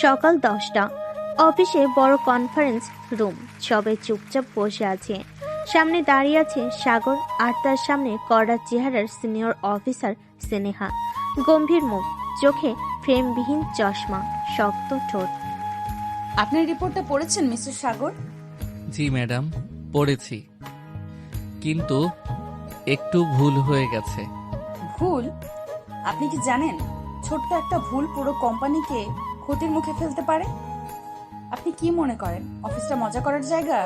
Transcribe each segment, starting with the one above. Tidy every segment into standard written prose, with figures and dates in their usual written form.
সকাল 10টা। অফিসে বড় কনফারেন্স রুম। সবাই চুপচাপ বসে আছে। সামনে দাঁড়িয়ে আছে সাগর আর তার সামনে কড়া চেহারার সিনিয়র অফিসার স্নেহা। গম্ভীর মুখ, চোখে ফ্রেমবিহীন চশমা, শক্ত ঠোঁট। আপনার রিপোর্টটা পড়েছেন মিস্টার সাগর? জি ম্যাডাম, পড়েছি, কিন্তু একটু ভুল হয়ে গেছে। ভুল? আপনি কি জানেন ছোট্ট একটা ভুল পুরো কোম্পানিকে ক্ষতির মুখে ফেলতে পারে? আপনি কি মনে করেন অফিসটা মজা করার জায়গা?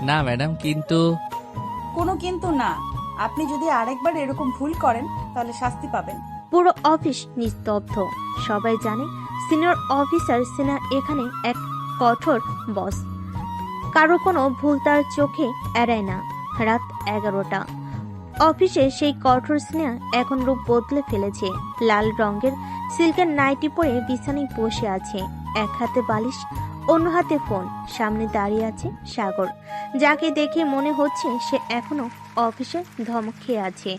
না ম্যাডাম, কিন্তু কোনো কিন্তু না। আপনি যদি আরেকবার এরকম ভুল করেন তাহলে শাস্তি পাবেন। পুরো অফিস নিস্তব্ধ। সবাই জানে সিনিয়র অফিসার সিনহা এখানে এক কঠোর বস। কারো কোনো ভুল তার চোখে এড়ায় না। রাত 11টা। অফিসে সেই কঠোর স্নেহা এখন রূপ বদলে ফেলেছে। লাল রঙের সিল্কের নাইটি পরে বিছানায় বসে আছে। এক হাতে বালিশ, অন্য হাতে ফোন। সামনে দাঁড়িয়ে আছে সাগর, যাকে দেখে মনে হচ্ছে সে এখনো অফিসে ধমক খেয়ে আছে।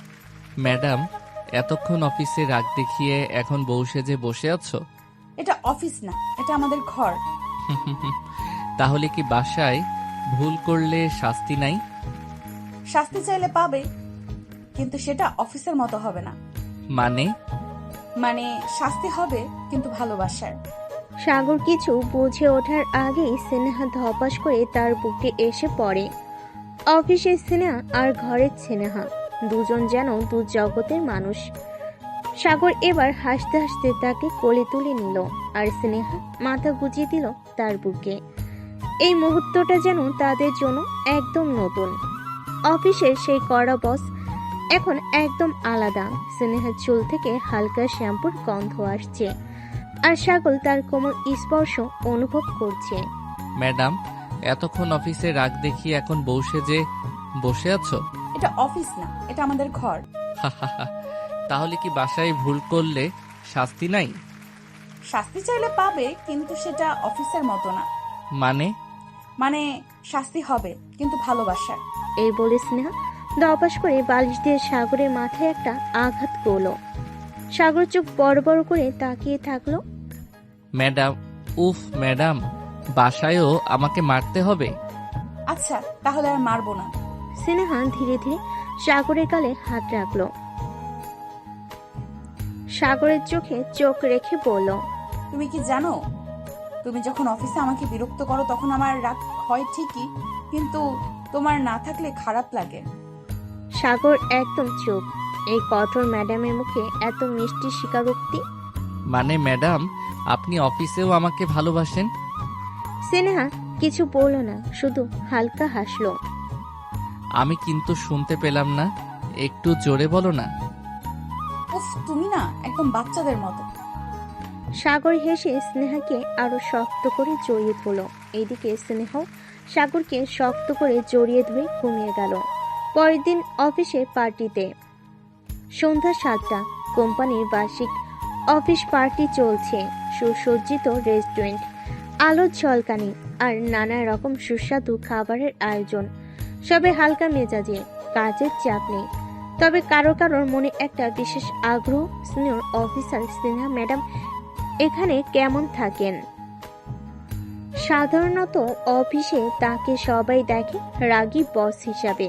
ম্যাডাম, এতক্ষণ অফিসে রাগ দেখিয়ে এখন বউ সেজে বসে আছো? এটা অফিস না, এটা আমাদের ঘর। তাহলে কি বাসায় ভুল করলে শাস্তি নাই? শাস্তি চাইলে পাবে, কিন্তু সেটা অফিসের মতো হবে না। মানে শাস্তি হবে কিন্তু ভালোবাসার। সাগর কিছু বুঝে ওঠার আগেই স্নেহা ধপাস করে তার বুকে এসে পড়ে। অফিসের স্নেহা আর ঘরের স্নেহা, দুজন যেন দু জগতের মানুষ। সাগর এবার হাসতে হাসতে তাকে কোলে তুলে নিল, আর স্নেহা মাথা গুজিয়ে দিল তার বুকে। এই মুহূর্তটা যেন তাদের জন্য একদম নতুন। অফিসের সেই কড়া বস এখন একদম আলাদা। স্নেহার চুল থেকে হালকা শ্যাম্পুর গন্ধ আসছে, আর সাগর তার কোমল স্পর্শ অনুভব করছে। ম্যাডাম, এতক্ষণ অফিসে রাগ দেখিয়ে এখন বউ সেজে বসে আছো? এটা অফিস না, এটা আমাদের ঘর। তাহলে কি বাসায় ভুল করলে শাস্তি নাই? শাস্তি চাইলে পাবে, কিন্তু সেটা অফিসের মতো না। মানে শাস্তি হবে কিন্তু ভালোবাসার। এই বলে স্নেহা ধপাস করে বালিশ দিয়ে সাগরের মাথায় একটা আঘাত করলো। সাগর চোখ বড় বড় করে তাকিয়ে থাকলো। ম্যাডাম, উফ ম্যাডাম, বাসায়ও আমাকে মারতে হবে? আচ্ছা, তাহলে আর মারবো না। স্নেহা ধীরে ধীরে সাগরের গালে হাত রাখলো। সাগরের চোখে চোখ রেখে বলল, তুমি কি জানো, তুমি যখন অফিসে আমাকে বিরক্ত করো তখন আমার রাগ হয় ঠিকই, কিন্তু তোমার না থাকলে খারাপ লাগে। সাগর একদম চুপ। এই কঠোর ম্যাডামের মুখে এত মিষ্টি স্বীকারোক্তি। মানে ম্যাডাম, আপনি অফিসেও আমাকে ভালোবাসেন? স্নেহা কিছু বলল না, শুধু হালকা হাসলো। আমি কিন্তু শুনতে পেলাম না, একটু জোরে বলো না। উফ, তুমি না একদম বাচ্চাদের মতো। সাগর হেসে স্নেহাকে আরো শক্ত করে জড়িয়ে ধরল। এইদিকে স্নেহ সাগরকে শক্ত করে জড়িয়ে ধরে ঘুমিয়ে গেল। পরের দিন অফিসে পার্টিতে। সন্ধ্যা 7টা। কোম্পানির বার্ষিক অফিস পার্টি চলছে। সুসজ্জিত রেস্টুরেন্ট, আলোর ঝলকানি আর নানা রকম সুস্বাদু খাবারের আয়োজন। সবে হালকা মেজাজে, কাজের চাপ নেই। তবে কারো কারোর মনে একটা বিশেষ আগ্রহ, সিনিয়র অফিসার স্নেহা ম্যাডাম এখানে কেমন থাকেন। সাধারণত অফিসে তাকে সবাই দেখে রাগী বস হিসাবে,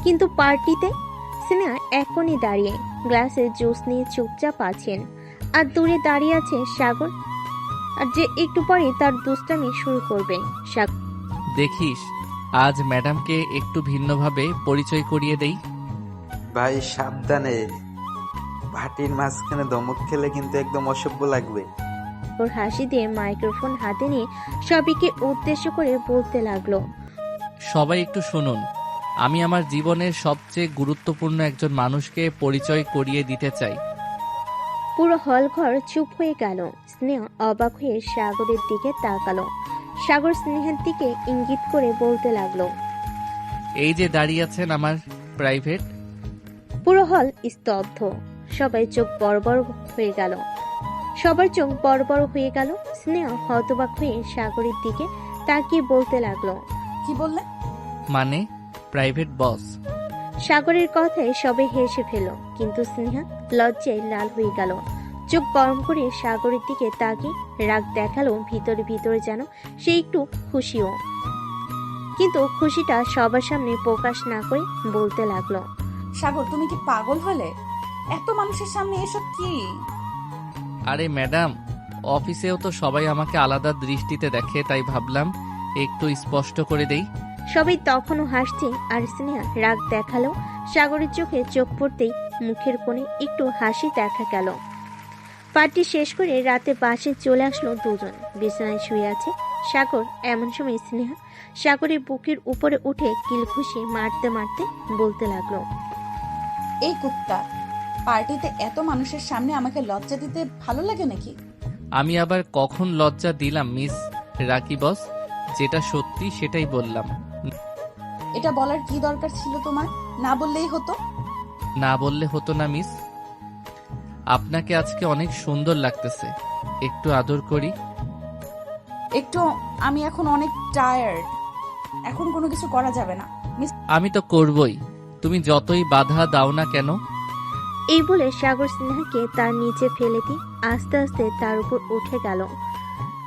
কিন্তু পার্টিতে স্নেহা এক কোণে দাঁড়িয়ে গ্লাসে জুস নিয়ে চুপচাপ আছেন। আর দূরে দাঁড়িয়ে আছে সাগর, আর যে একটু পরে তার দুষ্টামি শুরু করবে। দেখিস, আজ ম্যাডামকে একটু ভিন্নভাবে পরিচয় করিয়ে দেই। ভাই সাবধানে, ভাটির মাঝখানে ধমক খেলে কিন্তু একদম অসভ্য লাগবে। ওর হাসি দিয়ে মাইক্রোফোন হাতে নিয়ে সবাইকে উদ্দেশ্য করে বলতে লাগলো, সবাই একটু শুনুন, আমি আমার জীবনের সবচেয়ে গুরুত্বপূর্ণ একজন মানুষকে পরিচয় করিয়ে দিতে চাই। পুরো হল ঘর চুপ হয়ে গেল। স্নেহ অবাক হয়ে সাগরের দিকে তাকালো। সাগর স্নেহের দিকে ইঙ্গিত করে বলতে লাগলো, এই যে দাঁড়িয়ে আছেন আমার প্রাইভেট। পুরো হল স্তব্ধ। সবাই চোখ বড় বড় হয়ে গেল। সবার চোখ বড় বড় হয়ে গেল। স্নেহ হতবাক হয়ে সাগরের দিকে তাকিয়ে বলতে লাগলো, কি বললে? মানে প্রাইভেট বস। সাগরের কথায় সবাই হেসে ফেল, কিন্তু স্নেহা লজ্জায় লাল হয়ে গেল। চোখ গরম করে সাগরের দিকে তাকিয়ে রাগ দেখালো, ভিতরে ভিতরে যেন সে একটু খুশিও, কিন্তু খুশিটা সবার সামনে প্রকাশ না করে বলতে লাগলো, সাগর তুমি কি পাগল হলে? এত মানুষের সামনে এসব কি? আরে ম্যাডাম, অফিসেও তো সবাই আমাকে আলাদা দৃষ্টিতে দেখে, তাই ভাবলাম একটু স্পষ্ট করে দেই। সবাই তখনও হাসছে আর স্নেহা রাগ দেখালো। সাগরের চোখে চোখ পড়তেই মুখের কোণে একটু হাসি দেখা গেল। পার্টি শেষ করে রাতে বাসে চলে আসলো দুজন। বিছানায় শুয়ে আছে সাগর। এমন সময় স্নেহা সাগরের বুকের উপরে উঠে কিলঘুষি মারতে মারতে বলতে লাগলো, এই কুত্তা, পার্টিতে এত মানুষের সামনে আমাকে লজ্জা দিতে ভালো লাগে নাকি? আমি আবার কখন লজ্জা দিলাম মিস রাকি বস? যেটা সত্যি সেটাই বললাম। এটা বলার কি দরকার ছিল তোমার? না বললেই হতো। না বললে হতো না মিস। আপনাকে আজকে অনেক সুন্দর লাগতেছে, একটু আদর করি। একটু, আমি এখন অনেক টায়ার্ড, এখন কোনো কিছু করা যাবে না। আমি তো করবই, তুমি যতই বাধা দাও না কেন। এই বলে সাগর স্নেহাকে তার নিচে ফেলে দিয়ে আস্তে আস্তে তার উপর উঠে গেল।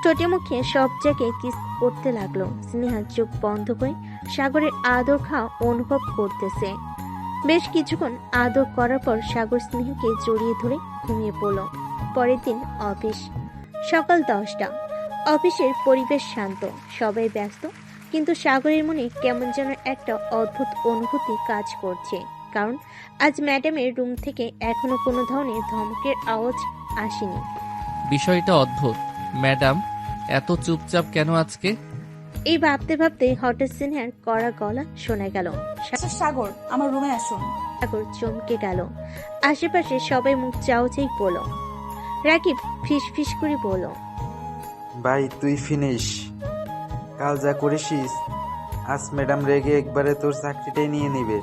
ঠোঁটে মুখে সব জায়গায় কিস করতে লাগলো। স্নেহা চোখ বন্ধ করে সাগরের আদর খাওয়া অনুভব করতেছে। বেশ কিছুক্ষণ আদর করার পর সাগর স্নেহাকে জড়িয়ে ধরে ঘুমিয়ে পড়ল। পরের দিন অফিস। সকাল 10টা। অফিসের পরিবেশ শান্ত, সবাই ব্যস্ত, কিন্তু সাগরের মনে কেমন যেন একটা অদ্ভুত অনুভূতি কাজ করছে। কারণ আজ ম্যাডামের রুম থেকে এখনো কোনো ধরনের ধমকের আওয়াজ আসেনি। বিষয়টা অদ্ভুত। ম্যাডাম এত চুপচাপ কেন আজকে? এই ভাবতে ভাবতে হঠাৎ স্নেহার কড়া গলা শোনা গেল। আচ্ছা সাগর, আমার রুমে আসুন। সাগর চমকে গেল। আশেপাশে সবাই মুখ চাউচাই পড়ল। রাকিব ফিস ফিস করে বলল, ভাই তুই ফিনিশ। কাল যা করেছিস, আজ ম্যাডাম রেগে একবারে তোর চাকরিটাই নিয়ে নিবে।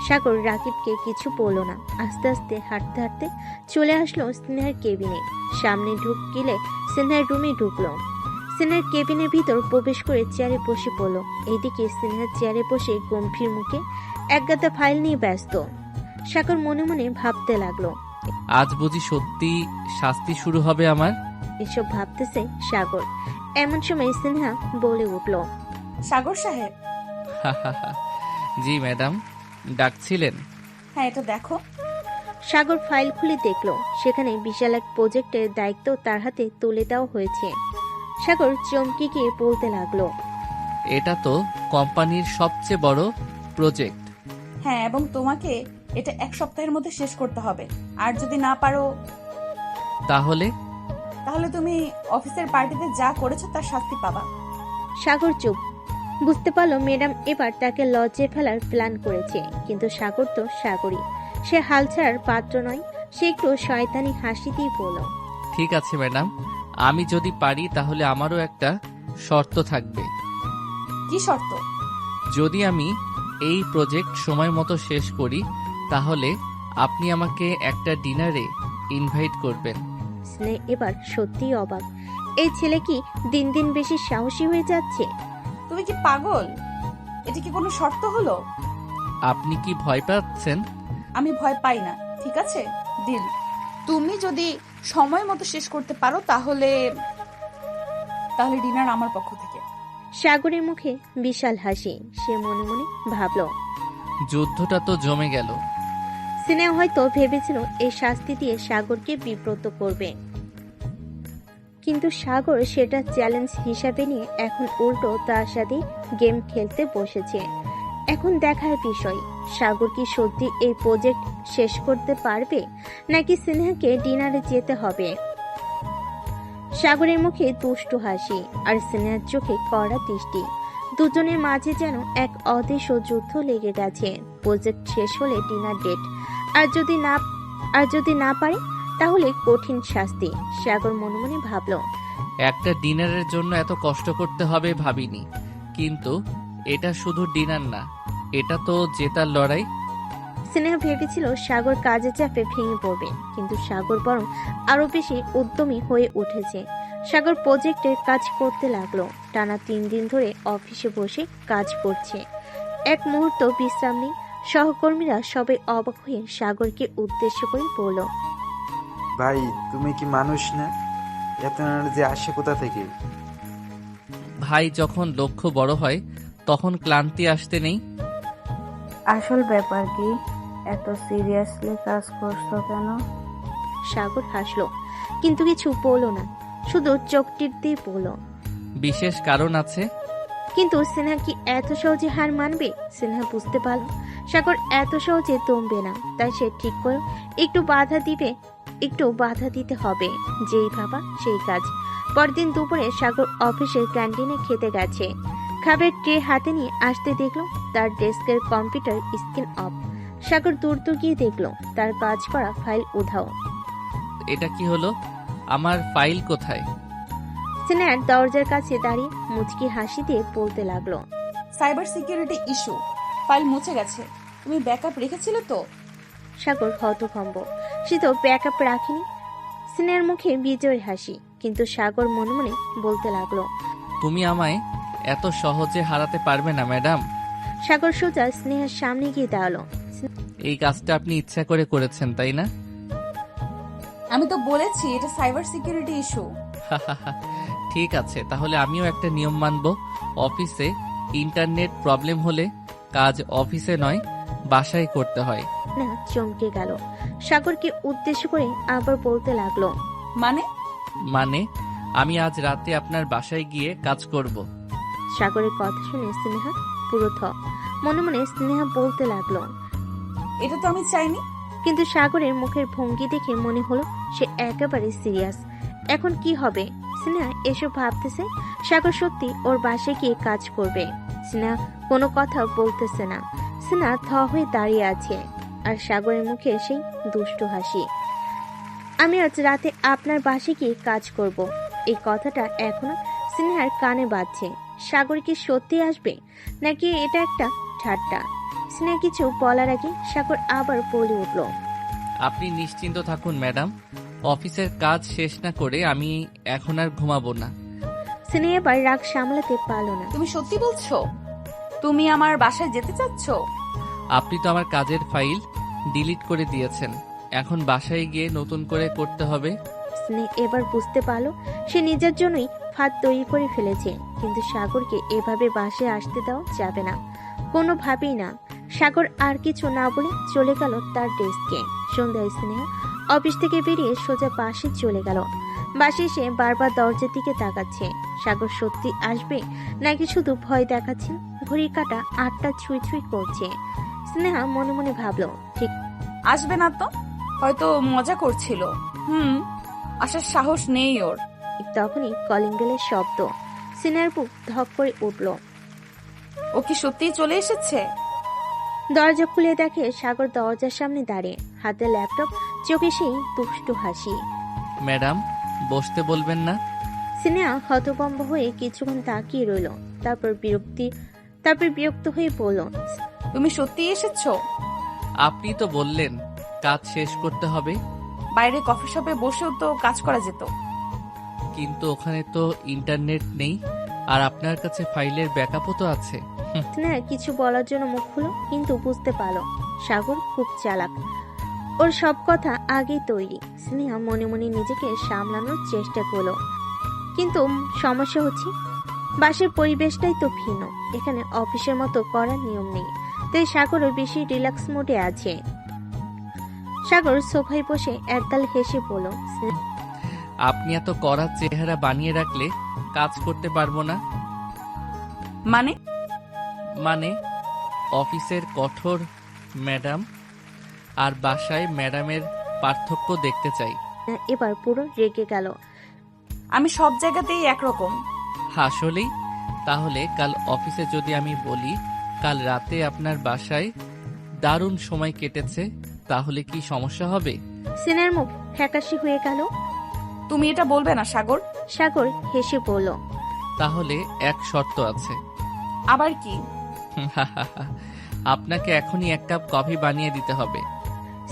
সাগর রাকিবকে কিছু বলল না। আস্তে আস্তে হাঁটতে হাঁটতে চলে আসলো স্নেহার কেবিনে। সামনে ঢুকলে স্নেহার রুমে ঢুকলো। স্নেহার কেবিনের ভিতর প্রবেশ করে চেয়ারে বসে পড়ল। এইদিকে স্নেহার চেয়ারে বসে গম্ভীর মুখে একগাদা ফাইল নিয়ে ব্যস্ত। সাগর মনে মনে ভাবতে লাগলো, আজ বুঝি সত্যি শাস্তি শুরু হবে আমার? এসব ভাবতেছে সাগর। এমন সময় স্নেহা বলে উঠল, সাগর সাহেব। জি ম্যাডাম, ডাকছিলেন? হ্যাঁ, এটা দেখো। সাগর ফাইল খুলে দেখলো সেখানে বিশাল এক প্রজেক্টের দায়িত্ব তার হাতে তুলে দেওয়া হয়েছে। সাগর চমকে গিয়ে বলতে লাগলো, এটা তো কোম্পানির সবচেয়ে বড় প্রজেক্ট। হ্যাঁ, এবং তোমাকে এটা 1 সপ্তাহের মধ্যে শেষ করতে হবে। আর যদি না পারো, তাহলে? তাহলে তুমি অফিসের পার্টিতে যা করেছো তার শাস্তি পাবা। সাগর চুপ। বুঝতে পারলো ম্যাডাম এবার তাকে লজ্জায় ফেলার প্ল্যান করেছে। কিন্তু সাগর তো সাগরই, সে হাল ছাড়ার পাত্র নয়। সে একটু শয়তানি হাসি দিয়ে বলল, ঠিক আছে ম্যাডাম, আমি যদি পারি তাহলে আমারও একটা শর্ত থাকবে। কি শর্ত? যদি আমি এই প্রজেক্ট সময় মতো শেষ করি তাহলে আপনি আমাকে একটা ডিনারে ইনভাইট করবেন। স্নেহ এবার সত্যিই অবাক। এই ছেলে কি দিন দিন বেশি সাহসী হয়ে যাচ্ছে? তুমি কি পাগল? এটা কি কোনো শর্ত হলো? আপনি কি ভয় পাচ্ছেন? আমি ভয় পাই না, ঠিক আছে? ডিল। তুমি যদি সময় মতো শেষ করতে পারো তাহলে ডিনার আমার পক্ষ থেকে। সাগরের মুখে বিশাল হাসি। সে মনে মনে ভাবল, যুদ্ধটা তো জমে গেল। স্নেহ হয়তো ভেবেছিল এই শাস্তি দিয়ে সাগরকে বিব্রত করবে, কিন্তু সাগর সেটা চ্যালেঞ্জ হিসাবে নিয়ে এখন উল্টো তার সাথে গেম খেলতে বসেছে। এখন দেখার বিষয়, সাগর কি সত্যি এই প্রজেক্ট শেষ করতে পারবে, নাকি স্নেহাকে ডিনারে যেতে হবে। সাগরের মুখে দুষ্টু হাসি আর স্নেহার চোখে কড়া দৃষ্টি। দুজনের মাঝে যেন এক অদৃশ্য যুদ্ধ লেগে গেছে। প্রজেক্ট শেষ হলে ডিনার ডেট, আর যদি না পারে তাহলে কঠিন শাস্তি। সাগর মনে মনে ভাবল, একটা ডিনারের জন্য এত কষ্ট করতে হবে ভাবিনি, কিন্তু এটা শুধু ডিনার না, এটা তো জেতার লড়াই। স্নেহা ভেবেছিল সাগর কাজে চাপে ভেঙে পড়বে, কিন্তু সাগর বরং আরো বেশি উদ্যমী হয়ে উঠেছে। সাগর প্রজেক্টের কাজ করতে লাগলো। টানা 3 দিন ধরে অফিসে বসে কাজ করছে, এক মুহূর্ত বিশ্রাম নেই। সহকর্মীরা সবাই অবাক হয়ে সাগরকে উদ্দেশ্য করে বলল, ভাই তুমি কি মানুষ না? এত এনার্জি আসে কোথা থেকে? ভাই, যখন লক্ষ্য বড় হয় তখন ক্লান্তি আসতে নেই। আসল ব্যাপার কি? এত সিরিয়াসলি কাজ করছো কেন? সাগর হাসলো, কিন্তু কিছু বলল না, শুধু চোখটির দিয়ে বলল। বিশেষ কারণ আছে। কিন্তু সিনহা কি এত সহজে হার মানবে? সিনহা বুঝতে পারল সাগর এত সহজে দমবে না, তাই সে ঠিক করে একটু বাধা দিতে হবে। যেই ভাবা সেই কাজ। পরদিন দুপুরে সাগর অফিসের ক্যান্টিনে খেতে গেছে। খাবার ট্রে হাতে নিয়ে আসতে দেখলো তার ডেস্কের কম্পিউটার স্ক্রিন অফ। সাগর দূর গিয়ে দেখলো তার কাজ করা ফাইল উধাও। এটা কি হলো? আমার ফাইল কোথায়? সিনহা দরজার কাছে দাঁড়িয়ে মুচকি হাসি দিয়ে বলতে লাগলো। সাইবার সিকিউরিটি ইস্যু, ফাইল মুছে গেছে। তুমি ব্যাকআপ রেখেছিলে তো? সাগর হতভম্ব, সে তো ব্যাকআপ রাখেনি। সিনহার মুখে বিজয়ের হাসি, কিন্তু সাগর মনে মনে বলতে লাগলো। তুমি আমায় এত সহজে হারাতে পারবে না ম্যাডাম। সাগর সোজা স্নেহার সামনে গিয়ে দাঁড়ালো। এই কাজটা আপনি ইচ্ছা করে করেছেন, তাই না? আমি তো বলেছি এটা সাইবার সিকিউরিটি ইস্যু। ঠিক আছে, তাহলে আমিও একটা নিয়ম মানব। অফিসে ইন্টারনেট প্রবলেম হলে কাজ অফিসে নয়, বাসায় করতে হয়। না চমকে গেল। সাগরকে উদ্দেশ্য করে আবার বলতে লাগলো। মানে? আমি আজ রাতে আপনার বাসায় গিয়ে কাজ করব। সাগরের কথা শুনে স্নেহা পুরো থ। মনে মনে স্নেহা বলতে লাগলো। এটা তো আমি চাইনি। কিন্তু সাগরের মুখের ভঙ্গি দেখে মনে হলো সে একেবারে সিরিয়াস। এখন কি হবে? স্নেহা এসব ভাবতেছে। সাগর সত্যি ওর বাসায় গিয়ে কাজ করবে। স্নেহা কোনো কথা বলতেছে না। স্নেহা থ হয়ে দাঁড়িয়ে আছে, আর সাগরের মুখে সেই দুষ্টু হাসি। আমি আজ রাতে আপনার বাসায় গিয়ে কাজ করব। এই কথাটা এখনো স্নেহার কানে বাজছে। সাগর কি সত্যি আসবে, নাকি এটা একটা ঠাট্টা? স্নেহা কিছু বলার আগে সাগর আবার বলে উঠল। আপনি নিশ্চিন্ত থাকুন ম্যাডাম, অফিসের কাজ শেষ না করে আমি এখন আর ঘুমাবো না। স্নেহা এবার রাগ সামলাতে পারল না। তুমি সত্যি বলছো? তুমি আমার বাসায় যেতে চাচ্ছ? আপনি তো আমার কাজের ফাইল ডিলিট করে দিয়েছেন, এখন বাসায় গিয়ে নতুন করে করতে হবে। স্নেহ এবার বুঝতে পারলো সে নিজের জন্যই ফাঁদ তৈরি করে ফেলেছে। কিন্তু সাগরকে এভাবে বাসায় আসতে দেওয়া যাবে না, কোনোভাবেই না। সাগর আর কিছু না বলে চলে গেল তার ডেস্কে। সন্ধ্যায় স্নেহা অফিস থেকে বেরিয়ে সোজা বাসে চলে গেল। বাসে এসে বারবার দরজার দিকে তাকাচ্ছে। সাগর সত্যি আসবে নাকি শুধু ভয় দেখাচ্ছে? ঘড়ির কাঁটা ৮টা ছুঁই ছুঁই করছে। স্নেহা মনে মনে ভাবলো, ঠিক আসবে না তো, হয়তো মজা করছিল। আসার সাহস নেই ওর। তখনই কলিং বেলের শব্দ। স্নেহার বুক ধক করে উঠল। ও কি সত্যিই চলে এসেছে? দরজা খুলে দেখে সাগর দরজার সামনে দাঁড়িয়ে, হাতে ল্যাপটপ, চোখে সেই দুষ্টু হাসি। ম্যাডাম, বসতে বলবেন না? স্নেহা হতভম্ব হয়ে কিছুক্ষণ তাকিয়ে রইল। তারপর বিরক্ত হয়ে বলল। তুমি সত্যিই এসেছো? আপনি তো বললেন কাজ শেষ করতে হবে। বাইরে কফি শপে বসেও তো কাজ করা যেত। কিন্তু ওখানে তো ইন্টারনেট নেই, আর আপনার কাছে ফাইলের ব্যাকআপও তো আছে। স্নেহা কিছু বলার জন্য মুখ খুলো, কিন্তু বুঝতে পারল সাগর খুব চালাক। ওর সব কথা আগেই তৈরি। স্নেহা মনে মনে নিজেকে সামলানোর চেষ্টা করলো, কিন্তু সমস্যা হচ্ছে বাসের পরিবেশটাই তো ভিন্ন। এখানে অফিসের মতো করার নিয়ম নেই, তাই সাগরও বেশি রিল্যাক্স মোডে আছে। সাগর সোফায় বসে একগাল হেসে বলল। আপনি এত কড়া চেহারা বানিয়ে রাখলে কাজ করতে পারবো না। মানে অফিসের কঠোর ম্যাডাম আর বাসায় ম্যাডামের পার্থক্য দেখতে চাই। এবার পুরো রেগে গেল। আমি সব জায়গাতেই একরকম। আসলেই? তাহলে কাল অফিসে যদি আমি বলি কাল রাতে আপনার বাসায় দারুণ সময় কেটেছে, তাহলে কি সমস্যা হবে? সিনার মুখ ফ্যাকাশে হয়ে গেল। তুমি এটা বলবে না সাগর। সাগর হেসে বলল। তাহলে এক শর্ত আছে। আবার কি? আপনাকে এখনই 1 কাপ কফি বানিয়ে দিতে হবে।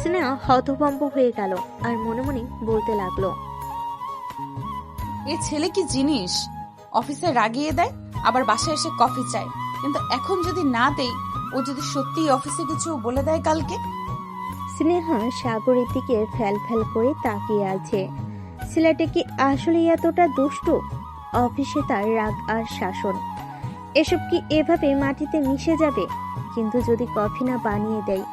সিনা হতভম্ব হয়ে গেল আর মনে মনে বলতে লাগলো, এ ছেলে কি জিনিস, অফিসে রাগিয়ে দেয় আবার বাসায় এসে কফি চায়। কিন্তু এখন যদি না দেই, ও যদি সত্যি অফিসে কিছু বলে দেয় কালকে। স্নেহা সাগরের দিকে ফ্যাল ফ্যাল করে তাকিয়ে আছে। ছেলেটা কি আসলে এতটা দুষ্টু? অফিসে তার রাগ আর শাসন, এসব কি এভাবে মাটিতে মিশে যাবে? কিন্তু যদি কফি না বানিয়ে দেয়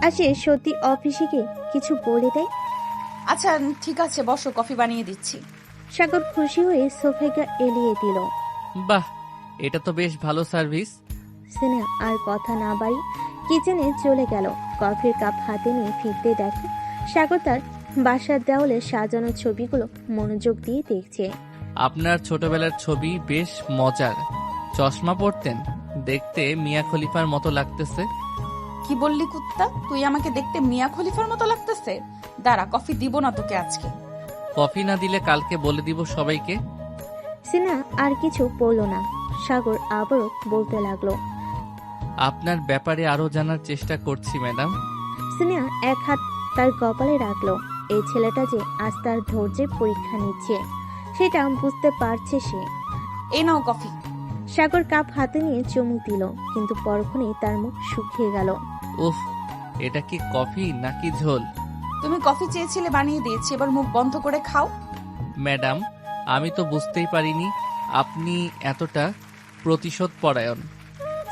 আর সে সত্যি অফিসে গিয়ে কিছু বলে দেয়? আচ্ছা ঠিক আছে, বসো, কফি বানিয়ে দিচ্ছি। সাগর খুশি হয়ে সোফাটা এলিয়ে দিল। বাহ, এটা তো বেশ ভালো সার্ভিস। স্নেহা আর কথা না বাড়ি কিচেনে চলে গেল। কফির কাপ হাতে নিয়ে ফিরতে দেখে সাগর তার বাসার দেওয়ালে সাজানো ছবিগুলো মনোযোগ দিয়ে দেখছে। আপনার ছোটবেলার ছবি বেশ মজার। চশমা পরতেন, দেখতে মিয়া খলিফার মতো লাগতেছে। কি বললি কুত্তা? তুই আমাকে দেখতে মিয়া খলিফার মতো লাগতেছে? দাঁড়া, কফি দিব না তোকে আজকে। কফি না দিলে কালকে বলে দিব সবাইকে। স্নেহা আর কিছু বলল না। সাগর আবারও বলতে লাগলো, আপনার ব্যাপারে আরো জানার চেষ্টা করছি ম্যাডাম। স্নেহা এক হাত তার কপালে রাখলো। এই ছেলেটা যে আজ তার ধৈর্যের পরীক্ষা নিচ্ছে সেটা বুঝতে পারছে সে। এই নাও কফি। সাগর কাপ হাতে নিয়ে চুমুক দিল, কিন্তু পরক্ষণেই তার মুখ শুকিয়ে গেল। উফ, এটা কি কফি নাকি ঝোল? তুমি কফি চেয়েছিলে, বানিয়ে দিয়েছি, এবার মুখ বন্ধ করে খাও। ম্যাডাম, আমি তো বুঝতেই পারিনি আপনি এতটা প্রতিশোধ পরায়ণ।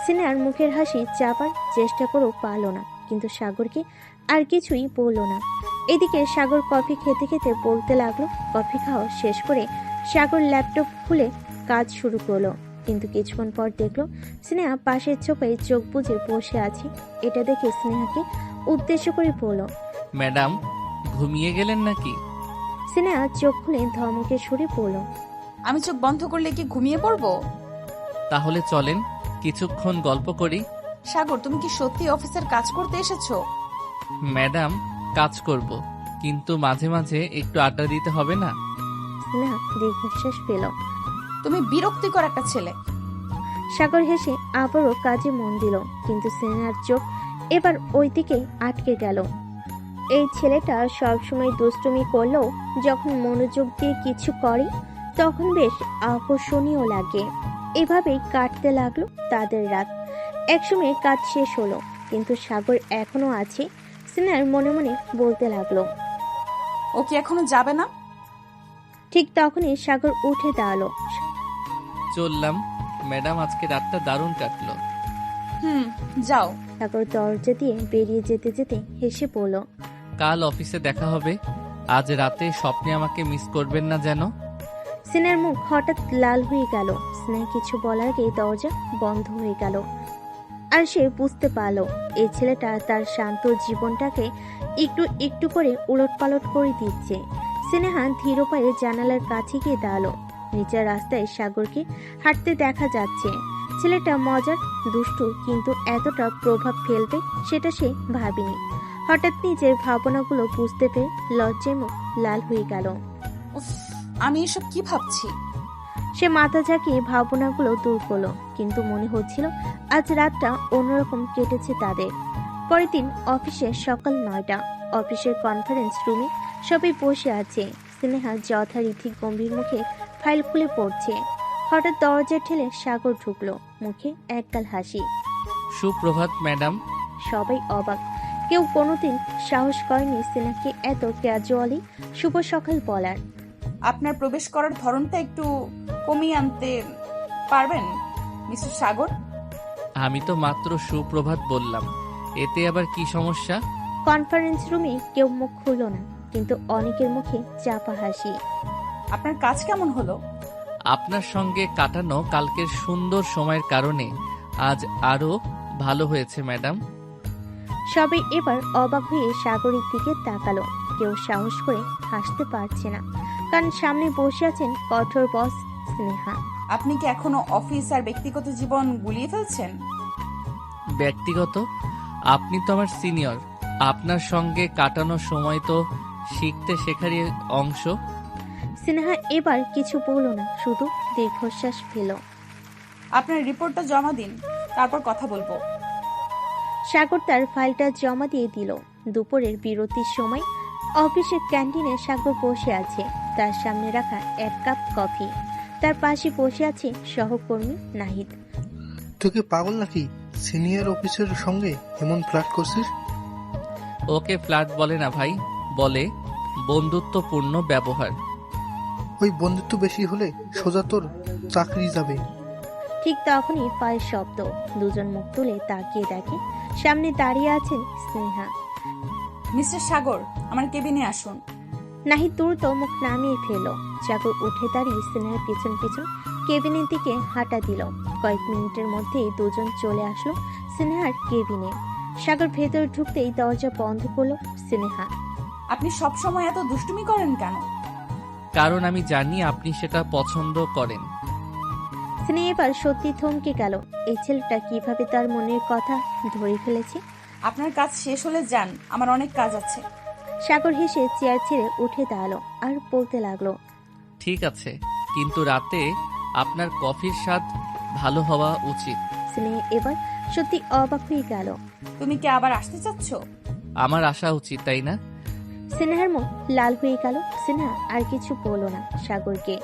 সিনার মুখের হাসি চাপার চেষ্টা করেও পারল না, কিন্তু সাগরকে আর কিছুই বলল না। এদিকে সাগর কফি খেতে খেতে বলতে লাগলো। কফি খাওয়া শেষ করে সাগর ল্যাপটপ খুলে কাজ শুরু করলো, কিন্তু কিছুক্ষণ পর দেখলো স্নেহা পাশের চোপায় চোখ বুজে বসে আছে। এটা দেখে স্নেহাকে উদ্দেশ্য করে বলল, ম্যাডাম, ঘুমিয়ে গেলেন নাকি? স্নেহা চোখ খুলে ধমকে সুরে বলল, আমি চোখ বন্ধ করলে কি ঘুমিয়ে পড়বো? তাহলে চলেন কিছুক্ষণ গল্প করি। সাগর, তুমি কি সত্যি অফিসের কাজ করতে এসেছো? ম্যাডাম, কাজ করব, কিন্তু মাঝে মাঝে একটু আড্ডা দিতে হবে না? স্নেহা দীর্ঘশ্বাস পেল। তুমি বিরক্তিকর একটা ছেলে। সাগর হেসে আবারও কাজে মন দিল, কিন্তু স্নেহার চোখ এবার ওই দিকে আটকে গেল। এই ছেলেটা সবসময় দুষ্টুমি করলেও যখন মনোযোগ দিয়ে কিছু করে তখন বেশ আকর্ষণীয় লাগে। এভাবেই কাটতে লাগলো তাদের রাত। একসময় কাজ শেষ হলো, কিন্তু সাগর এখনো আছে। স্নেহার মনে মনে বলতে লাগলো, ও কি এখনো যাবে না? ঠিক তখনই সাগর উঠে দাঁড়ালো। চললাম ম্যাডাম, আজকে রাতটা দারুণ কাটলো। যাও। সাগর দরজা দিয়ে বেরিয়ে যেতে যেতে হেসে পড়ল, কাল অফিসে দেখা হবে। আজ রাতে স্বপ্নে আমাকে মিস করবেন না যেন। স্নেহার মুখ হঠাৎ লাল হয়ে গেল। স্নেহ কিছু বলার আগে দরজা বন্ধ হয়ে গেল, আর সে বুঝতে পারল এই ছেলেটা তার শান্ত জীবনটাকে একটু একটু করে উলটপালট করে দিচ্ছে। স্নেহা ধীর পায়ে জানালার কাছে গিয়ে দাঁড়ালো। নিচের রাস্তায় সাগরকে হাঁটতে দেখা যাচ্ছে। ছেলেটা মজার, দুষ্টু, কিন্তু এতটা প্রভাব ফেলবে সেটা সে ভাবেনি। হঠাৎ নিজের ভাবনাগুলো বুঝতে পেরে লজ্জায় মুখ লাল হয়ে গেল। উফ, আমি এসব কি ভাবছি? সে মাথা ঝাঁকিয়ে ভাবনাগুলো দূর করলো, কিন্তু মনে হচ্ছিল আজ রাতটা অন্যরকম কেটেছে তাদের। পরের দিন অফিসে সকাল 9টা। অফিসের কনফারেন্স রুমে সবাই বসে আছে। স্নেহা যথারীতি গম্ভীর মুখে ফাইল খুলে পড়ছে। হঠাৎ দরজা ঠেলে সাগর ঢুকলো, মুখে একগাল হাসি। সুপ্রভাত ম্যাডাম। সবাই অবাক, কেউ কোনোদিন সাহস করেনি স্নেহাকে এত ক্যাজুয়ালি শুভ সকাল বলার। আপনার প্রবেশ করার ধরনটা একটু কমিয়ে আনতে পারবেন মিস্টার সাগর? আমি তো মাত্র সুপ্রভাত বললাম, এতে আবার কি সমস্যা? কনফারেন্স রুমে কেউ মুখ খুলল না, কিন্তু অনেকের মুখে চাপা হাসি। আপনার কাজ কেমন হলো? আপনার সঙ্গে কাটানো কালকের সুন্দর সময়ের কারণে আজ আরো ভালো হয়েছে ম্যাডাম। সবাই এবার অবাক হয়ে সাগরের দিকে তাকালো। কেউ সাহস করে হাসতে পারছে না, কারণ সামনে বসে আছেন কঠোর বস স্নেহা। আপনি কি এখনো অফিস আর ব্যক্তিগত জীবন গুলিয়ে ফেলছেন? ব্যক্তিগত? আপনি তো আমার সিনিয়র, আপনার সঙ্গে কাটানো সময় তো শিখতে শেখারই অংশ। স্নেহা এবার কিছু বলল না, শুধু দীর্ঘশ্বাস ফেল। আপনার রিপোর্টটা জমা দিন, তারপর কথা বলবো। সাগর তার ফাইলটা জমা দিয়ে দিল। দুপুরের বিরতির সময় অফিসের ক্যান্টিনে সাগর বসে আছে, তার সামনে রাখা এক কাপ কফি। তার পাশে বসে আছে সহকর্মী নাহিদ। তুই কি পাগল নাকি? সিনিয়র অফিসারের সঙ্গে এমন ফ্লার্ট করছিস? ওকে ফ্ল্যাট বলে না ভাই, বলে বন্ধুত্বপূর্ণ ব্যবহার। ওই বন্ধুত্ব বেশি হলে সোজা তোর চাকরি যাবে। ঠিক তখনই পায়ের শব্দ। দুজন মুখ তুলে তাকিয়ে দেখে সামনে দাঁড়িয়ে আছেন স্নেহা। মিস্টার সাগর, আমার কেবিনে আসুন। নাহিদ দ্রুত মুখ নামিয়ে ফেলল। সাগর উঠে দাঁড়িয়ে স্নেহার পিছন পিছন কেবিনের দিকে হাঁটা দিল। কয়েক মিনিটের মধ্যেই দুজন চলে আসলো স্নেহার কেবিনে। সাগর ভেতর ঢুকতেই দরজা বন্ধ করলো স্নেহা। আপনি সব সময় এত দুষ্টুমি করেন কেন? কারণ আমি জানি আপনি সেটা পছন্দ করেন। স্নেহা এবার সত্যি থমকে গেল। এই ছেলেটা কিভাবে তার মনের কথা ধরে ফেলেছে। আপনার কাজ শেষ হলে যান, আমার অনেক কাজ আছে। সাগর হেসে চেয়ার ছেড়ে উঠে দাঁড়ালো আর বলতে লাগলো, ঠিক আছে, কিন্তু রাতে আপনার কফির স্বাদ ভালো হওয়া উচিত। স্নেহা এবার সত্যি অবাক হয়ে গেল। তুমি কি আবার আসতে চাচ্ছ? আমার আসা উচিত, তাই না? স্নেহার মুখ লাল হয়ে গেল। স্নেহা আর কিছু বলল না সাগরকে।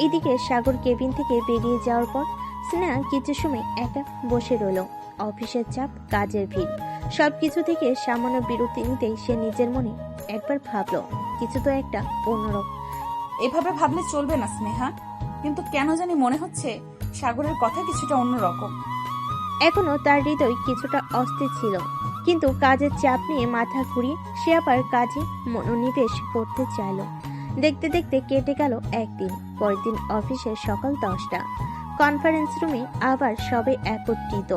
এদিকে সাগর কেবিন থেকে বেরিয়ে যাওয়ার পর স্নেহা কিছু সময় একা বসে রইল। অফিসের চাপ, কাজের ভিড়, সবকিছু থেকে সামান্য বিরতি নিতেই সে নিজের মনে একবার ভাবলো কিছু তো একটা অন্যরকম। এভাবে ভাবলে চলবে না স্নেহা, কিন্তু কেন জানি মনে হচ্ছে সাগরের কথা কিছুটা অন্যরকম। এখনো তার হৃদয় কিছুটা অস্থির ছিল, কিন্তু কাজের চাপ নিয়ে মাথা ঘুরিয়ে সে আবার কাজে মনোনিবেশ করতে চাইল। দেখতে দেখতে কেটে গেল একদিন। পরের দিন অফিসের সকাল 10টা। কনফারেন্স রুমে আবার সবে একত্রিত।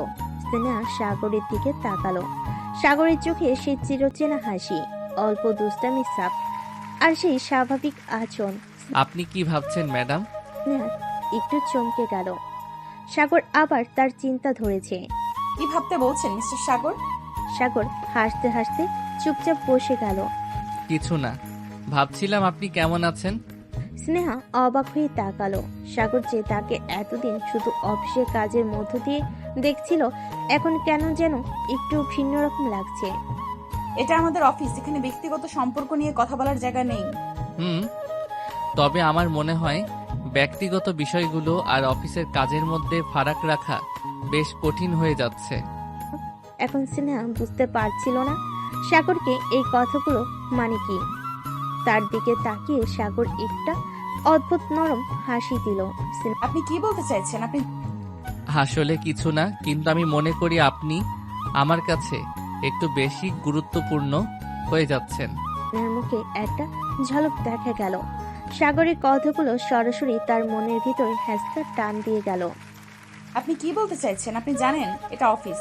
স্নেহা সাগরের দিকে তাকালো। সাগরের চোখে সেই চিরচেনা হাসি, অল্প দুষ্টামি ছাপ আর সেই স্বাভাবিক আচরণ। আপনি কি ভাবছেন ম্যাডাম? স্নেহা একটু চমকে গেল। সাগর আবার তার চিন্তা ধরেছে। কি ভাবতে বলছেন মিস্টার সাগর? সাগর হাসতে হাসতে চুপচাপ বসে গেল। কিছু না, ভাবছিলাম আপনি কেমন আছেন। স্নেহা অবাক হয়ে তাকালো। সাগর যে তাকে এতদিন শুধু অফিসের কাজের মধ্য দিয়ে দেখছিল, এখন কেন যেন একটু ভিন্ন রকম লাগছে। এটা আমাদের অফিস, এখানে ব্যক্তিগত সম্পর্ক নিয়ে কথা বলার জায়গা নেই। তবে আমার মনে হয় ব্যক্তিগত বিষয়গুলো আর অফিসের কাজের মধ্যে ফারাক রাখা বেশ কঠিন হয়ে যাচ্ছে। এখন স্নেহা বুঝতে পারছিল না সাগরকে এই কথাগুলো মানে কি। তার দিকে তাকিয়ে সাগর একটা অদ্ভুত নরম হাসি দিল। আপনি কি বলতে চাইছেন? আপনি আসলে কিছু না, কিন্তু আমি মনে করি আপনি আমার কাছে একটু বেশি গুরুত্বপূর্ণ হয়ে যাচ্ছেন। স্নেহার মুখে একটা ঝলক দেখা গেল। সাগরের কথাগুলো সরাসরি তার মনের ভিতর হ্যাঁচকা টান দিয়ে গেল। আপনি কি বলতে চাইছেন? আপনি জানেন এটা অফিস,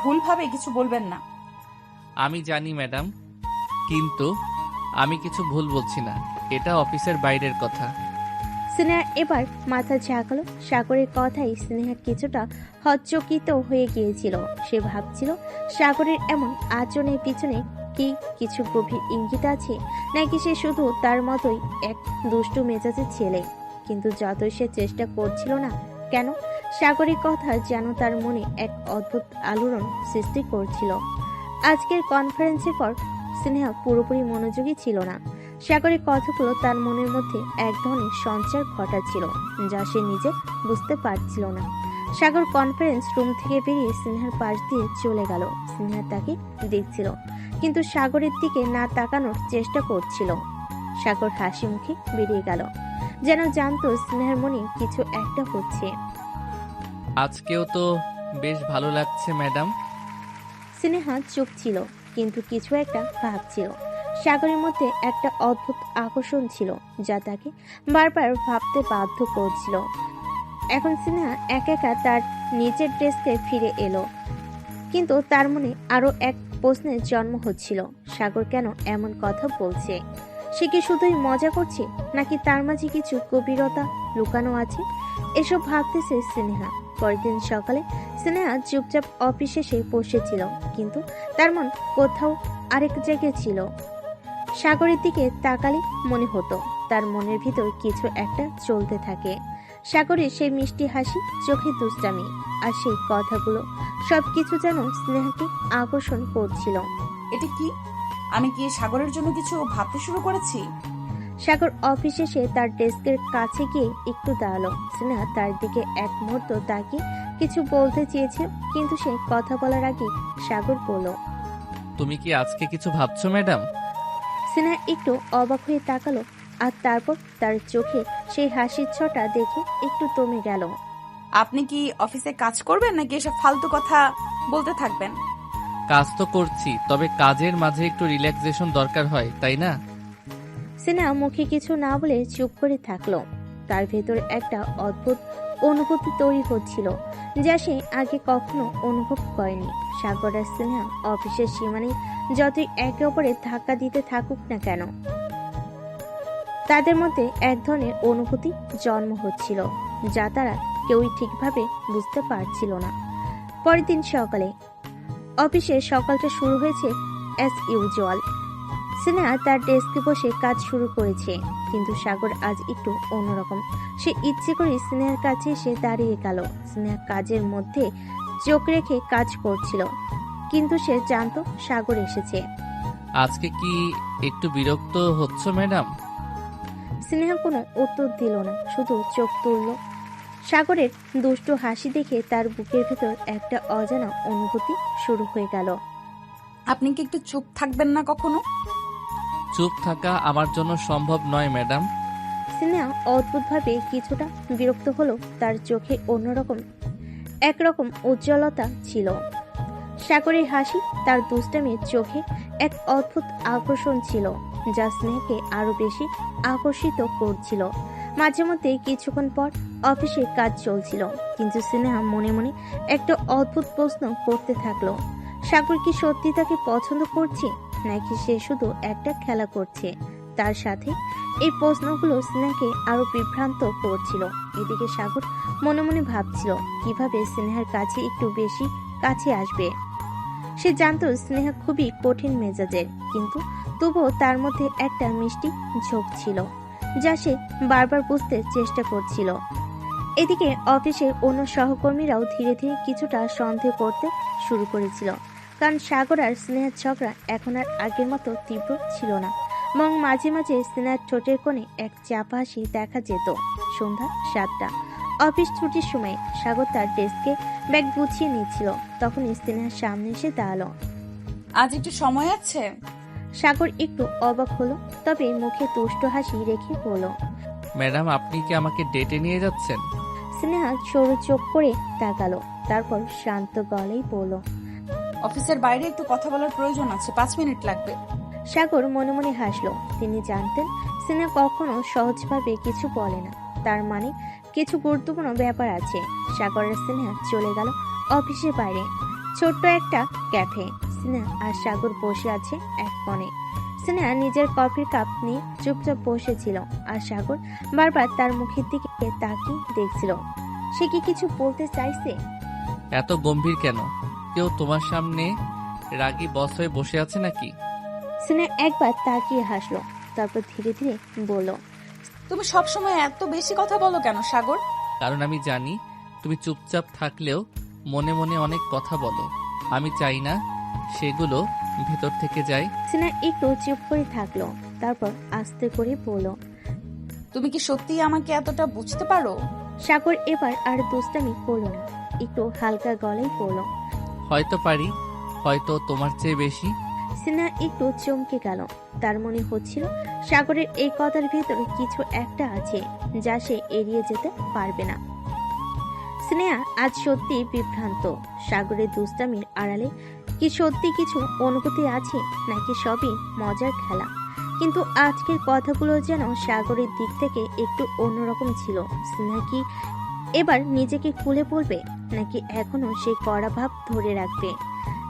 ভুলভাবে কিছু বলবেন না। আমি জানি ম্যাডাম, কিন্তু আমি কিছু ভুল বলছি না, এটা অফিসের বাইরের কথা। স্নেহা এবার মাথা ঝাঁকালো। সাগরের কথাই স্নেহা কিছুটা হচ্চকিত হয়ে গিয়েছিল। সে ভাবছিল সাগরের এমন আচরণের পিছনে কি কিছু গভীর ইঙ্গিত আছে, নাকি সে শুধু তার মতোই এক দুষ্টু মেজাজের ছেলে। কিন্তু যতই সে চেষ্টা করছিল না কেন, সাগরের কথা যেন তার মনে এক অদ্ভুত আলোড়ন সৃষ্টি করছিল। আজকের কনফারেন্সের পর স্নেহা পুরোপুরি মনোযোগী ছিল না। সাগরের কথাগুলো তার মনের মধ্যে এক ধরনের সঞ্চার ঘটাচ্ছিল, যা সে নিজে বুঝতে পারছিল না। সাগর কনফারেন্স রুম থেকে বেরিয়ে স্নেহার পাশ দিয়ে চলে গেল। স্নেহা তাকে দেখছিল, কিন্তু সাগরের দিকে না তাকানোর চেষ্টা করছিল। সাগর হাসি মুখে বেরিয়ে গেল, যেন জানতো স্নেহার মনে কিছু একটা হচ্ছে। আজকেও তো বেশ ভালো লাগছে ম্যাডাম। স্নেহা চুপ ছিল, কিন্তু কিছু একটা ভাবছিল। সাগরের মধ্যে একটা অদ্ভুত আকর্ষণ ছিল, যা তাকে বারবার ভাবতে বাধ্য করছিল। এখন স্নেহা একা একা তার নিজের ডেস্কে ফিরে এলো, কিন্তু তার মনে আরো এক প্রশ্নের জন্ম হচ্ছিল। সাগর কেন এমন কথা বলছে? সে কি শুধুই মজা করছে, নাকি তার মাঝে কিছু গভীরতা লুকানো আছে? এসব ভাবতেছে স্নেহা। পরের দিন সকালে স্নেহা চুপচাপ অফিসে এসে বসেছিল, কিন্তু তার মন কোথাও আরেক জায়গায় ছিল। সাগরের দিকে তাকালে মনে হতো তার মনের ভিতর কিছু একটা চলতে থাকে। সাগরের সেই মিষ্টি হাসি, চোখে দুষ্টামি আর সেই কথাগুলো, সবকিছু যেন স্নেহাকে আকর্ষণ করছিল। এটা কি? আমি কি সাগরের জন্য কিছু ভাবতে শুরু করেছি? সাগর অফিসে এসে তার ডেস্কের কাছে গিয়ে একটু দাঁড়ালো। স্নেহা তার দিকে এক মুহূর্ত তাকিয়ে কিছু বলতে চেয়েছিল, কিন্তু সে কথা বলার আগে সাগর বলল, তুমি কি আজকে কিছু ভাবছো ম্যাডাম? স্নেহা একটু অবাক হয়ে তাকালো, আর তারপর তার চোখে সেই হাসির ছটা দেখে একটু দমে গেল। আপনি কি অফিসে কাজ করবেন নাকি এসব ফালতু কথা বলতে থাকবেন? কাজ তো করছি, তবে কাজের মাঝে একটু রিল্যাক্সেশন দরকার হয়, তাই না? স্নেহা মুখে কিছু না বলে চুপ করে থাকলো। তার ভেতরে একটা অদ্ভুত অনুভূতি তৈরি হচ্ছিল, যা সে আগে কখনো অনুভব করেনি। সাগর আর স্নেহা অফিসের সীমানায় যতই একে অপরের ধাক্কা দিতে থাকুক না কেন, তাদের মধ্যে এক ধরনের অনুভূতি জন্ম হচ্ছিল, যা তারা কেউই ঠিকভাবে বুঝতে পারছিল না। পরের দিন সকালে অফিসে সকালটা শুরু হয়েছে অ্যাজ ইউজুয়াল। স্নেহা তার ডেস্কে বসে কাজ শুরু করেছে, কিন্তু সাগর আজ একটু অন্যরকম। সে ইচ্ছে করে স্নেহার কাছে এসে দাঁড়িয়ে গেল। স্নেহা কাজের মধ্যে চোখ রেখে কাজ করছিল, কিন্তু সে জানতো সাগর এসেছে। আজকে কি একটু বিরক্ত হচ্ছ ম্যাডাম? স্নেহা কোনো উত্তর দিল না, শুধু চোখ তুলল। সাগরের দুষ্টু হাসি দেখে তার বুকের ভেতর একটা অজানা অনুভূতি শুরু হয়ে গেল। আপনি কি একটু চুপ থাকবেন না কখনো? চুপ থাকা আমার জন্য সম্ভব নয় ম্যাডাম। স্নেহা অদ্ভুতভাবে কিছুটা বিরক্ত হলো। তার চোখে অন্যরকম একরকম উজ্জ্বলতা ছিল। সাগরের হাসি, তার দুষ্টামির চোখে এক অদ্ভুত আকর্ষণ ছিল, যা স্নেহাকে আরো বেশি আকর্ষিত করছিল। মাঝে মধ্যে কিছুক্ষণ পর অফিসে কাজ চলছিল, কিন্তু স্নেহা মনে মনে একটা অদ্ভুত প্রশ্ন করতে থাকলো। সাগর কি সত্যি তাকে পছন্দ করছে, নাকি সে শুধু একটা খেলা করছে তার সাথে? এই প্রশ্নগুলো স্নেহাকে আরো বিভ্রান্ত করছিল। এদিকে সাগর মনে মনে ভাবছিল কিভাবে স্নেহার কাছে একটু বেশি কাছে আসবে। সে জানতো স্নেহা খুবই কঠিন মেজাজের, কিন্তু তবুও তার মধ্যে একটা মিষ্টি ঝোঁক ছিল, যা সে বারবার বুঝতে চেষ্টা করছিল। এদিকে অফিসের অন্য সহকর্মীরাও ধীরে ধীরে কিছুটা সন্দেহ করতে শুরু করেছিল, কারণ সাগর আর স্নেহার ঝগড়া এখন আর আগের মতো তীব্র ছিল না, এবং মাঝে মাঝে স্নেহার ঠোঁটের কোণে এক চাপা হাসি দেখা যেত। সন্ধ্যা 7টা, অফিস ছুটির সময় সাগর তার ডেস্কে ব্যাগ গুছিয়ে নিচ্ছিল, তখন স্নেহার সামনে এসে দাঁড়ালো। আজ একটু সময় আছে? সাগর একটু অবাক হলো, তবে মুখে তুষ্ট হাসি রেখে বলল। ম্যাডাম, আপনি কি আমাকে ডেটে নিয়ে যাচ্ছেন? স্নেহা সরু চোখ করে তাকালো, তারপর শান্ত গলায় বলল। অফিসের বাইরে একটু কথা বলার প্রয়োজন আছে, 5 মিনিট লাগবে। সাগর মনে মনে হাসলো। তিনি জানতেন স্নেহা কখনো সহজভাবে কিছু বলে না, তার মানে কিছু গুরুত্বপূর্ণ ব্যাপার আছে। সাগরের স্নেহা চলে গেল অফিসের বাইরে ছোট্ট একটা ক্যাফে। স্নেহা আর সাগর বসে আছে এক কোণে। স্নেহা নিজের কফির কাপ নিয়ে চুপচাপ বসেছিল, আর সাগর বারবার তার মুখের দিকে তাকিয়ে দেখছিল। সে কি কিছু বলতে চাইছে? এত গম্ভীর কেন? কেউ তোমার সামনে রাগী বস হয়ে বসে আছে নাকি? স্নেহা একবার তাকিয়ে হাসলো, তারপর ধীরে ধীরে বলল। তুমি সবসময় এত বেশি কথা বলো কেন সাগর? কারণ আমি জানি তুমি চুপচাপ থাকলেও মনে মনে অনেক কথা বলো। আমি চাই না সেগুলো ভেতর থেকে যায়। স্নেহা একটু চুপ করে থাকলো, তারপর আস্তে করে বলল। তুমি কি সত্যিই আমাকে এতটা বুঝতে পারো? সাগর এবার আর দুষ্টামি করলো না, একটু হালকা গলায় বলল। হয়তো পারি, হয়তো তোমার চেয়ে বেশি। স্নেহা একটু চমকে গেল। তার মনে হচ্ছিল সাগরের এই কথার ভেতরে কিছু একটা আছে, যা সে এড়িয়ে যেতে পারবে না। স্নেহা আজ সত্যি বিভ্রান্ত। সাগরের দুষ্টামির আড়ালে কি সত্যি কিছু অনুভূতি আছে, নাকি সবই মজার খেলা? কিন্তু আজকের কথাগুলো যেন সাগরের দিক থেকে একটু অন্যরকম ছিল। স্নেহা কি এবার নিজেকে খুলে বলবে, নাকি এখনো সেই কড়া ভাব ধরে রাখবে?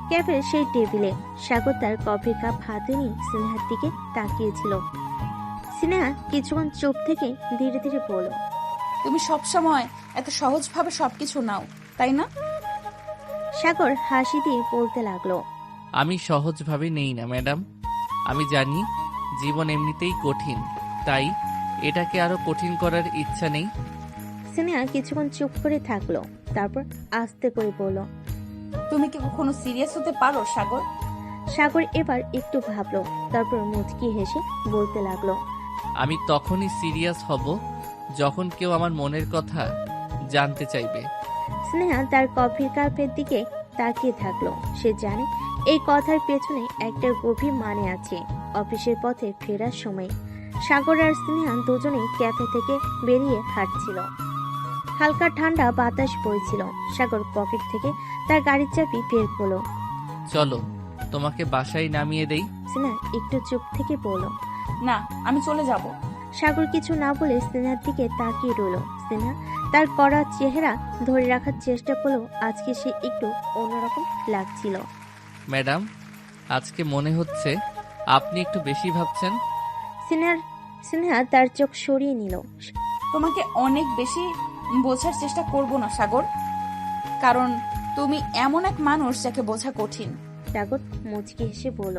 ক্যাফের সেই টেবিলে সাগর তার কফির কাপ হাতে নিয়ে স্নেহার দিকে তাকিয়েছিল। স্নেহা কিছুক্ষণ চুপ থেকে ধীরে ধীরে বলল। তুমি সবসময় এত সহজভাবে সবকিছু নাও, তাই না? সাগর হাসি দিয়ে বলতে লাগলো। আমি সহজভাবে নেই না ম্যাডাম। আমি জানি জীবন এমনিতেই কঠিন, তাই এটাকে আরো কঠিন করার ইচ্ছা নেই। স্নেহা কিছুক্ষণ চুপ করে থাকলো, তারপর আস্তে করে বলল। তুমি কি কখনো সিরিয়াস হতে পারো সাগর? সাগর এবার একটু ভাবলো, তারপর মুচকি হেসে বলতে লাগলো। আমি তখনই সিরিয়াস হব যখন কেউ আমার মনের কথা জানতে চাইবে। স্নেহা তার কফির কাপের দিকে তাকিয়ে থাকলো। সে জানে এই কথার পেছনে একটা গভীর মানে আছে। অফিসের পথে ফেরার সময় সাগর আর স্নেহা দুজনেই ক্যাফে থেকে বেরিয়ে হাঁটছিল। হালকা ঠান্ডা বাতাস বইছিল। সাগর পকেট থেকে তার গাড়ির চাবি বের করলো। চলো তোমাকে বাসায় নামিয়ে দেই। স্নেহা একটু চুপ থেকে বলল। না, আমি চলে যাব। সাগর কিছু না বলে স্নেহার দিকে তাকিয়ে রইল। স্নেহা তার কড়া চেহারা ধরে রাখার চেষ্টা করলো। আজকে সে একটু অন্যরকম লাগছিল। ম্যাডাম, আজকে মনে হচ্ছে আপনি একটু বেশি ভাবছেন। স্নেহা তার চোখ সরিয়ে নিল। তোমাকে অনেক বেশি বোঝার চেষ্টা করব না সাগর, কারণ তুমি এমন এক মানুষ যাকে বোঝা কঠিন। সাগর মুচকি হেসে বলল।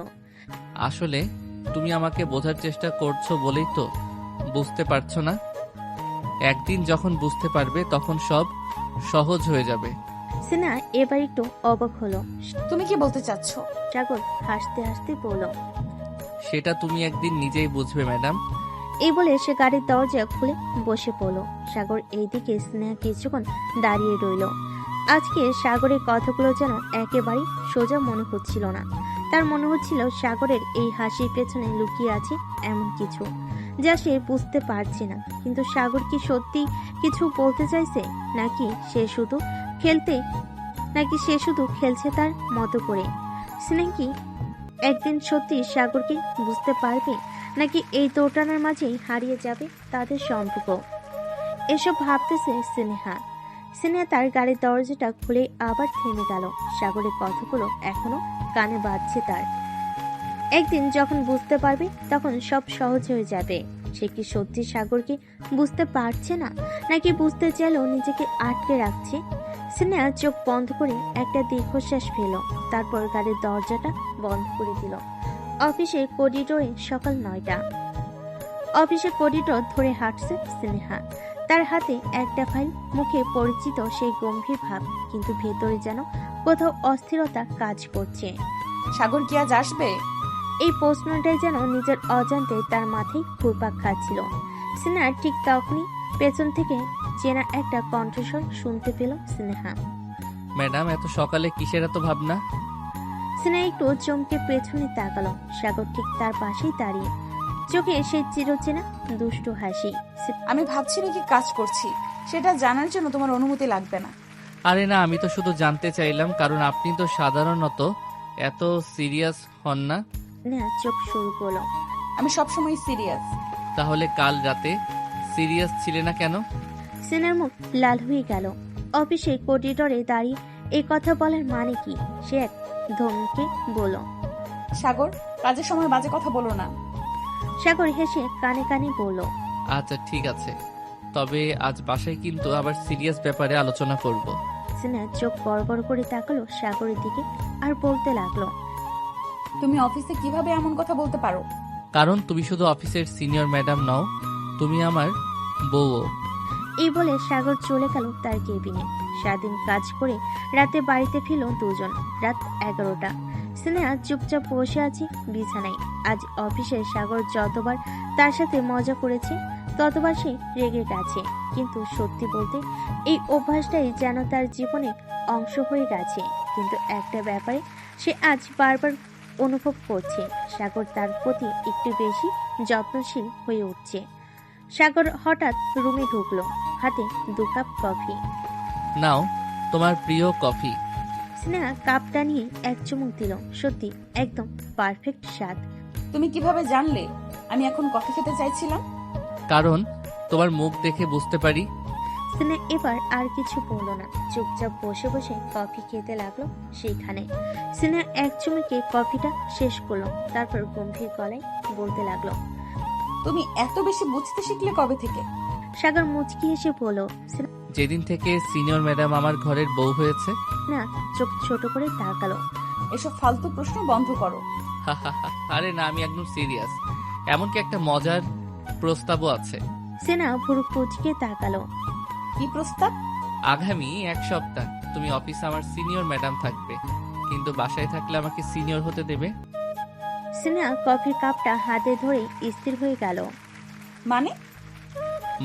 আসলে তুমি আমাকে বোঝার চেষ্টা করছো বলেই তো বুঝতে পারছো না। একদিন যখন বুঝতে পারবে তখন সব সহজ হয়ে যাবে। স্নেহা এবার একটু অবাক হলো। তুমি কি বলতে চাচ্ছ? সাগর হাসতে হাসতে বলল। সেটা তুমি একদিন নিজেই বুঝবে ম্যাডাম। এই বলে সে গাড়ির দরজা খুলে বসে পড়ল। সাগর এইদিকে স্নেহা কিছুক্ষণ দাঁড়িয়ে রইল। আজকে সাগরের কথাগুলো যেন একেবারেই সোজা মনে হচ্ছিল না। তার মনে হচ্ছিল সাগরের এই হাসির পেছনে লুকিয়ে আছে এমন কিছু যা সে বুঝতে পারছে না। কিন্তু সাগর কি সত্যি কিছু বলতে চাইছে, নাকি সে শুধু খেলছে তার মতো করে? স্নেহা কি একদিন সত্যি সাগরকে বুঝতে পারবে, নাকি এই দোটানার মাঝেই হারিয়ে যাবে তাদের সম্পর্ক? এসব ভাবতেছে স্নেহা। তার গাড়ির দরজাটা খুলে আবার থেমে গেল। সাগরের কথাগুলো এখনো কানে বাজছে তার। একদিন যখন বুঝতে পারবে তখন সব সহজ হয়ে যাবে। সে কি সত্যি সাগরকে বুঝতে পারছে না, নাকি বুঝতে চাইলেও নিজেকে আটকে রাখছে? স্নেহা চোখ বন্ধ করে একটা দীর্ঘশ্বাস ফেল। তারপর গাড়ির দরজাটা বন্ধ করে দিল। অফিসের করিডোরে সকাল 9টা। অফিসের করিডোর ধরে হাঁটছে স্নেহা। তার হাতে একটা ফাইল, মুখে পরিচিত সেই গম্ভীর ভাব, কিন্তু ভেতরে যেন কোথাও অস্থিরতা কাজ করছে। সাগর কি আজ আসবে? এই প্রশ্নটাই যেন নিজের অজান্তে তার মাথায় ঘুরপাক খাচ্ছিল। স্নেহা ঠিক তখনই পেছন থেকে চেনা একটা কণ্ঠস্বর শুনতে পেল স্নেহা। ম্যাডাম, এত সকালে কিসের এত ভাবনা? স্নেহা একটু চমকে পেছনে তাকালো। সাগর ঠিক তার পাশেই দাঁড়িয়ে, চোখে সেই চিরচেনা দুষ্টু হাসি। আমি ভাবছি কি কাজ করছি সেটা জানার জন্য তোমার অনুমতি লাগবে না। আরে না, আমি তো শুধু জানতে চাইলাম, কারণ আপনি তো সাধারণত এত সিরিয়াস হন না। স্নেহা চোখ শুরু করলো। আমি সবসময় সিরিয়াস। তাহলে কাল রাতে সিরিয়াস ছিলে না কেন? স্নেহার মুখ লাল হয়ে গেল। অফিসে করিডোরে দাঁড়িয়ে এই কথা বলার মানে কি? সে এক ধমকে বলল। সাগর, কাজের সময় বাজে কথা বলো না। সাগর হেসে কানে কানে বলল। আচ্ছা ঠিক আছে, তবে আজ বাসায় কিন্তু আবার সিরিয়াস ব্যাপারে আলোচনা করব। স্নেহা চোখ বড় বড় করে তাকালো সাগরের দিকে আর বলতে লাগলো। তুমি অফিসে কিভাবে এমন কথা বলতে পারো? কারণ তুমি শুধু অফিসের সিনিয়র ম্যাডাম নও, তুমি আমার বউও। এই বলে সাগর চলে গেল তার কেবিনে। সারাদিন কাজ করে রাতে বাড়িতে ফিরল দুজন। রাত 11টা। স্নেহা চুপচাপ বসে আছে বিছানায়। আজ অফিসে সাগর যতবার তার সাথে মজা করেছে ততবার সে রেগে গেছে। কিন্তু সত্যি বলতে এই অভ্যাসটাই যেন তার জীবনে অংশ হয়ে গেছে। কিন্তু একটা ব্যাপারে সে আজ বারবার অনুভব করছে, সাগর তার প্রতি একটু বেশি যত্নশীল হয়ে উঠছে। সাগর হঠাৎ রুমে ঢুকলো, হাতে 2 কাপ কফি। নাও তোমার প্রিয় কফি। স্নেহা কাপটা নিয়ে এক চুমুক দিল। সত্যি একদম পারফেক্ট স্বাদ। তুমি কিভাবে জানলে আমি এখন কফি খেতে চাইছিলাম? কারণ তোমার মুখ দেখে বুঝতে পারি। স্নেহা এবার আর কিছু বলল না, চুপচাপ বসে বসে কফি খেতে লাগলো সেইখানে। স্নেহা এক চুমুকে কফিটা শেষ করলো, তারপর গম্ভীর গলায় বলতে লাগলো। তুমি এত বেশি বুঝতে শিখলে কবে থেকে? সাগর মুচকি হেসে বলল। যেদিন থেকে সিনিয়র ম্যাডাম আমার ঘরের বউ হয়েছে। না, চোখ ছোট করে তাকালো। এসব ফালতু প্রশ্ন বন্ধ করো। আরে না, আমি একদম সিরিয়াস। এমনকি একটা মজার প্রস্তাবও আছে। স্নেহা ভুরু কুচকে তাকালো। কি প্রস্তাব? আগামী 1 সপ্তাহ তুমি অফিসে আমার সিনিয়র ম্যাডাম থাকবে, কিন্তু বাসায় থাকলে আমাকে সিনিয়র হতে দেবে। স্নেহা কফির কাপটা হাতে ধরে স্থির হয়ে গেল।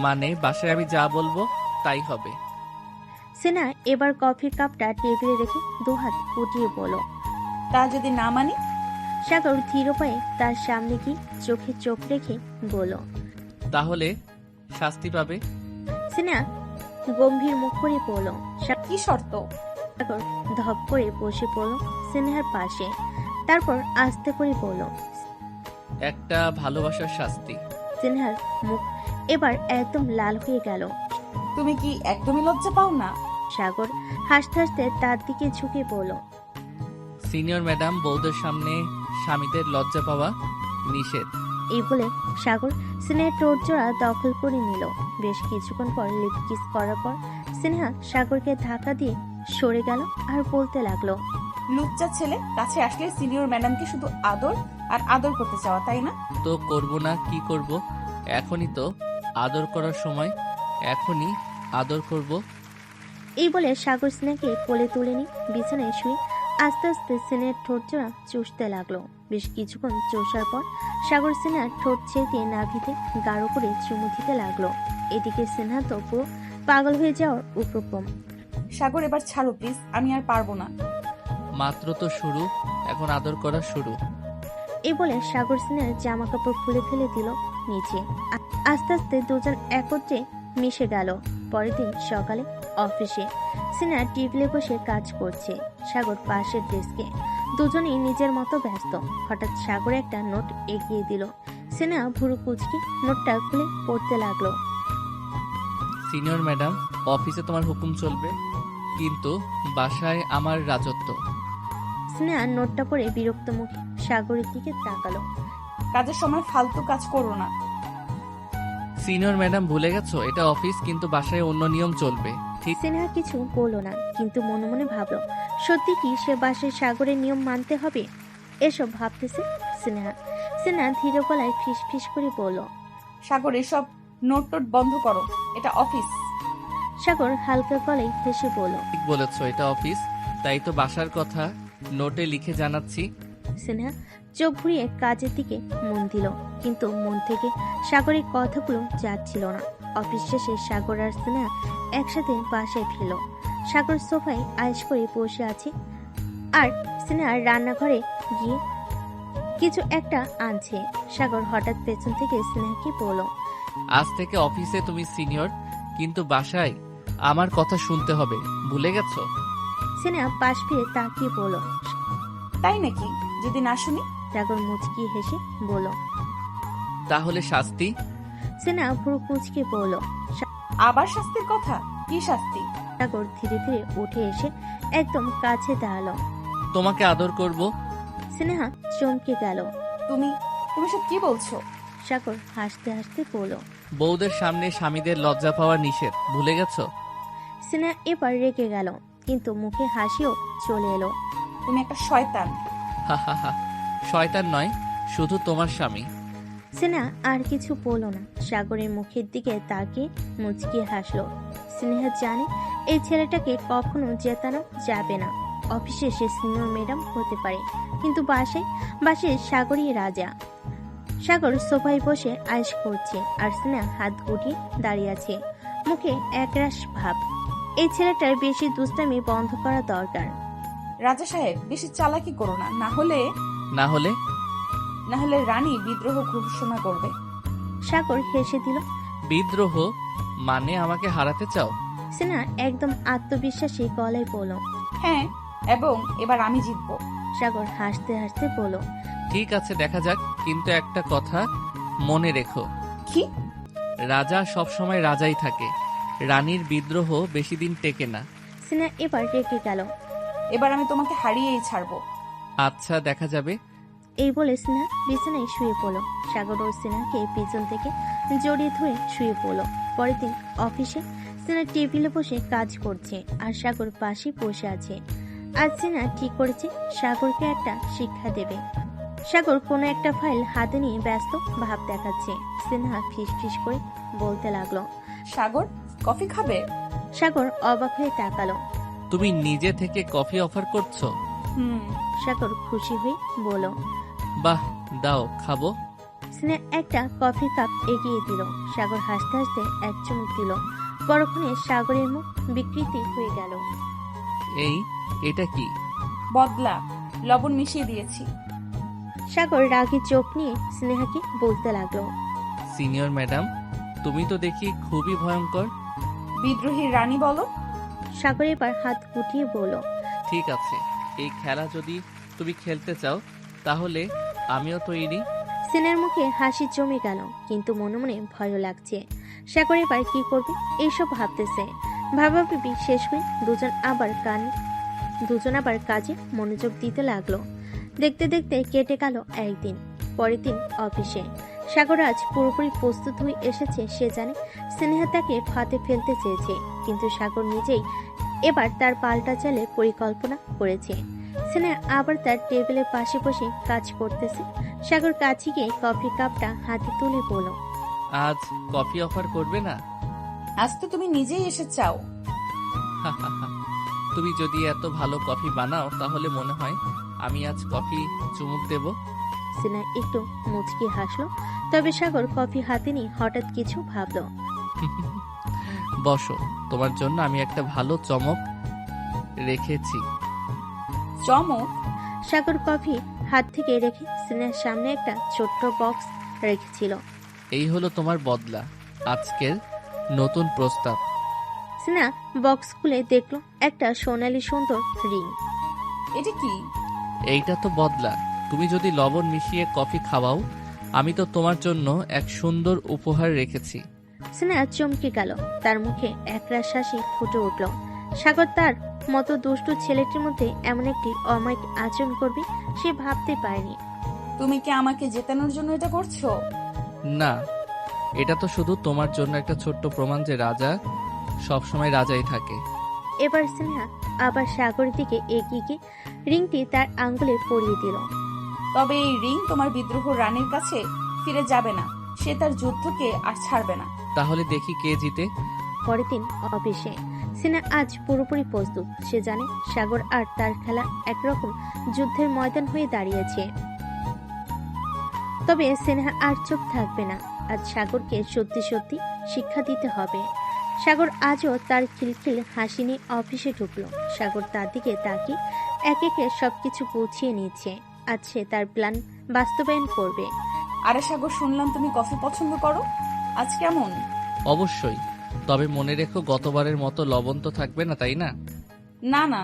মানে বাসায় আমি যা বলবো তাই হবে। স্নেহা এবার কফির কাপটা টেবিলে রেখে 2 হাত উঠিয়ে বলল। তা যদি না মানি? সাগর ধীর পায়ে তার সামনে গিয়ে চোখে চোখ রেখে বলল। তাহলে শাস্তি পাবে। স্নেহা গম্ভীর মুখ করে বলল। কি শর্ত? সাগর ধপ করে বসে পড়ল স্নেহার পাশে, তারপর আস্তে করে বলল। একটা ভালোবাসার শাস্তি। স্নেহার মুখ এবার একদম লাল হয়ে গেল। তুমি কি একদমই লজ্জা পাও না? সাগর হাসতে হাসতে তার দিকে ঝুঁকে পড়ল। সিনিয়র ম্যাডাম, বউদের সামনে স্বামীদের লজ্জা পাওয়া নিষেধ। এই বলে সাগর স্নেহার ঠোঁট জোড়া দখল করে নিল। বেশ কিছুক্ষণ পর লিপ কিস করার পর স্নেহা সাগরকে ধাক্কা দিয়ে সরে গেল আর বলতে লাগলো। লুচ্চা ছেলে, কাছে আসলে সিনিয়র ম্যাডামকে শুধু আদর আর আদর করতে চাওয়া, তাই না? তো করব না কি করব? এখনই তো আদর করার সময়, এখনই আদর করব। এই বলে সাগর স্নেহাকে কোলে তুলে নিয়ে বিছানায় শুয়ে আস্তে আস্তে স্নেহার ঠোঁট জোড়া চুষতে লাগলো। বেশ কিছুক্ষণ চষার পর সাগর স্নেহার ঠোঁট ছেড়ে দিয়ে নাভিতে গাঢ় করে চুমু দিতে লাগলো। এদিকে স্নেহা তো পুরো পাগল হয়ে যাওয়ার উপক্রম। সাগর, এবার ছাড়ো প্লিজ, আমি আর পারবো না। মাত্র তো শুরু, এখন আদর করা শুরু। এই বলে সাগর স্নেহার জামা কাপড় খুলে ফেলে দিল নিচে। আস্তে আস্তে দুজন একত্রে মিশে গেল। পরের দিন সকালে অফিসে স্নেহা টেবিলে বসে কাজ করছে, সাগর পাশের ডেস্কে। দুজনেই নিজের মতো ব্যস্ত। হঠাৎ সাগর একটা নোট এগিয়ে দিল। স্নেহা ভুরু কুচকে নোটটা খুলে পড়তে লাগলো। সিনিয়র ম্যাডাম, অফিসে তোমার হুকুম চলবে, কিন্তু বাসায় আমার রাজত্ব। স্নেহা নোটটা পড়ে বিরক্ত মুখে সাগরের দিকে তাকালো। কাজের সময় ফালতু কাজ করো না। সিনিয়র ম্যাডাম, ভুলে গেছো এটা অফিস, কিন্তু বাসায় অন্য নিয়ম চলবে, ঠিক? স্নেহা কিছু বলল না, কিন্তু মনে মনে ভাবলো সত্যি কি সে বাসায় সাগরের নিয়ম মানতে হবে। এসব ভাবতেছে স্নেহা। স্নেহা ধীর গলায় ফিস ফিস করে বলল। সাগর, এসব নোট টোট বন্ধ করো, এটা অফিস। সাগর হালকা গলায় হেসে বলল। ঠিক বলেছো, এটা অফিস, তাই তো বাসার কথা নোটে লিখে জানাচ্ছি। স্নেহা চোখ ঘুরিয়ে কাজের দিকে মন দিল, কিন্তু মন থেকে সাগরের কথাগুলো যাচ্ছিল না। অফিস শেষে সাগর আর স্নেহা একসাথে বাসায় ফিরল। সাগর সোফায় আয়েশ করে বসে আছে আর স্নেহা রান্নাঘরে গিয়ে কিছু একটা আনছে। সাগর হঠাৎ পেছন থেকে স্নেহাকে বলল। আজ থেকে অফিসে তুমি সিনিয়র, কিন্তু বাসায় আমার কথা শুনতে হবে, ভুলে গেছো? স্নেহা পাশ ফিরে তাকিয়ে বলল। তাই নাকি? যদি না শুনি? সাগর মুচকি হেসে বলল। তাহলে শাস্তি? স্নেহা ভুরু কুচকে বলল। আবার শাস্তির কথা? কি শাস্তি? সাগর ধীরে ধীরে উঠে এসে একদম কাছে দাঁড়ালো। তোমাকে আদর করব। স্নেহা চমকে গেল। তুমি তুমি সব কি বলছো? সাগর হাসতে হাসতে বলল। বউদের সামনে স্বামীদের লজ্জা পাওয়া নিষেধ, ভুলে গেছো? স্নেহা এবার রেগে গেল, কিন্তু মুখে হাসিও চলে এলো। তুমি একটা শয়তান। হা হা হা, শয়তান নয়, শুধু তোমার স্বামী। স্নেহা আর কিছু বলল না, সাগরের মুখের দিকে তাকিয়ে মুচকি হাসলো। স্নেহা জানে এই ছেলেটাকে কখনো জেতানো যাবে না। অফিসে সে সিনিয়র ম্যাডাম হতে পারে, কিন্তু বাসায় সাগরই রাজা। সাগর সোফায় বসে আয়েশ করছে আর স্নেহা হাত গুটিয়ে দাঁড়িয়ে আছে, মুখে একরাশ ভাব। এই ছেলেটার বেশি দুষ্টামি বন্ধ করা দরকার। রাজা সাহেব, বেশি চালাকি করো না, না হলে রানী বিদ্রোহ ঘোষণা করবে। সাগর হেসে দিল। বিদ্রোহ মানে আমাকে হারাতে চাও? স্নেহা একদম আত্মবিশ্বাসী গলায় বলল। হ্যাঁ, এবং এবার আমি জিতবো। সাগর হাসতে হাসতে বলল। ঠিক আছে, দেখা যাক, কিন্তু একটা কথা মনে রেখো। কি? রাজা সব সময় রাজাই থাকে, রানীর বিদ্রোহ বেশি দিন টেকে না। স্নেহা এবার রেগে গেল। এবার আমি তোমাকে হারিয়েই ছাড়বো। আচ্ছা, দেখা যাবে। এই বলে স্নেহা বিছানায় শুয়ে পড়ল। সাগর ও স্নেহাকে পিছন থেকে জড়িয়ে ধরে শুয়ে পড়ল। পরের দিন অফিসে স্নেহা টেবিলে বসে কাজ করছে আর সাগর পাশে বসে আছে। আজ স্নেহা ঠিক করেছে সাগরকে একটা শিক্ষা দেবে। সাগর কোনো একটা ফাইল হাতে নিয়ে ব্যস্ত ভাব দেখাচ্ছে। স্নেহা ফিস ফিস করে বলতে লাগলো। সাগর, কফি খাবে? সাগর অবাক হয়ে তাকালো। তুমি নিজে থেকে কফি অফার করছো? সাগর খুশি হয়ে বলল। বাহ, দাও, খাবো। স্নেহা একটা কফি কাপ এগিয়ে দিল। সাগর হাসতে হাসতে এক চুমুক দিল। পরক্ষণে সাগরের মুখ বিকৃতি হয়ে গেল। এটা কি? বদলা। লবণ মিশিয়ে দিয়েছি। সাগর রাগী চোখ নিয়ে স্নেহাকে বলতে লাগলো। সিনিয়র ম্যাডাম, তুমি তো দেখি খুবই ভয়ঙ্কর। বিদ্রোহীর রানী বলো। সাগর এবার হাত গুটিয়ে বলল। ঠিক আছে, এই খেলা যদি তুমি খেলতে চাও তাহলে আমিও তৈরি। সিনের মুখে হাসি জমে গেল, কিন্তু মনে মনে ভয়ও লাগছে। সাগর এবার কি করবে এইসব ভাবতেছে। ভাবাভাবি শেষ হয়ে দুজন আবার কাজে মনোযোগ দিতে লাগলো। দেখতে দেখতে কেটে গেল একদিন। পরের দিন অফিসে সাগর আজ পুরোপুরি প্রস্তুত হয়ে এসেছে। সে জানে স্নেহা তাকে ফাঁদে ফেলতে চেয়েছে, কিন্তু সাগর নিজেই এবার তার পাল্টা চালের পরিকল্পনা করেছে। স্নেহা আবার তার টেবিলের পাশে বসে কাজ করতেছে। সাগর কাছে গিয়ে কফি কাপটা হাতে তুলে বলল। আজ কফি অফার করবে না? আজ তো তুমি নিজেই এসে চাও। তুমি যদি এত ভালো কফি বানাও তাহলে মনে হয় আমি আজ কফি চুমুক দেব। সিনা একটু মুচকি হাসলো, তবে সাগর কফি হাতে নিয়ে হঠাৎ কিছু ভাবলো। বসো, তোমার জন্য আমি একটা ভালো চমক রেখেছি। চমক? সাগর কফি হাত থেকে রেখে সিনার সামনে একটা ছোট্ট বক্স রেখেছিল। এই হলো তোমার বদলা, আজকের নতুন প্রস্তাব। সিনা বক্স খুলে দেখলো একটা সোনালী সুন্দর রিং। এটা কি? এইটা তো বদলা, তুমি যদি লবণ মিশিয়ে কফি খাওয়াও আমি তো তোমার জন্য এক সুন্দর উপহার রেখেছি। সিনা চমকে গেল, তার মুখে একরাশ হাসি ফুটে উঠল। সাগর তার মতো দুষ্টু ছেলেটির মধ্যে এমন একটি অমায়িক আচরণ করবে সে ভাবতে পারেনি। তুমি কি আমাকে জেতানোর জন্য এটা করছো? না, এটা তো শুধু তোমার জন্য একটা ছোট্ট প্রমাণ যে রাজা সবসময় রাজাই থাকে। এবার সিনহা আবার সাগরের দিকে এগিয়ে গিয়ে রিংটি তার আঙ্গুলে পরিয়ে দিল। তবে এই রিং তোমার বিদ্রোহ রানীর কাছে ফিরে যাবে না। সে তার যুদ্ধকে আর ছাড়বে না। তাহলে দেখি কে জিতে। পরের দিন অফিসে সিনহা আজ পুরোপুরি প্রস্তুত। সে জানে সাগর আর তার খেলা একরকম যুদ্ধের ময়দান হয়ে দাঁড়িয়েছে। তবে সিনহা আর চুপ থাকবে না। আজ সাগরকে সত্যি সত্যি শিক্ষা দিতে হবে। সাগর আজও তার খিলখিল হাসি নিয়ে অফিসে ঢুকলো। সাগর তার দিকে তাকিয়ে এক একে সবকিছু গুছিয়ে নিচ্ছে। আজ সে তার প্ল্যান বাস্তবায়ন করবে। আরে সাগর, শুনলাম তুমি কফি পছন্দ করো। আজ কেমন? অবশ্যই, তবে মনে রেখো গতবারের মতো লবণ তো থাকবে না, তাই না? না না,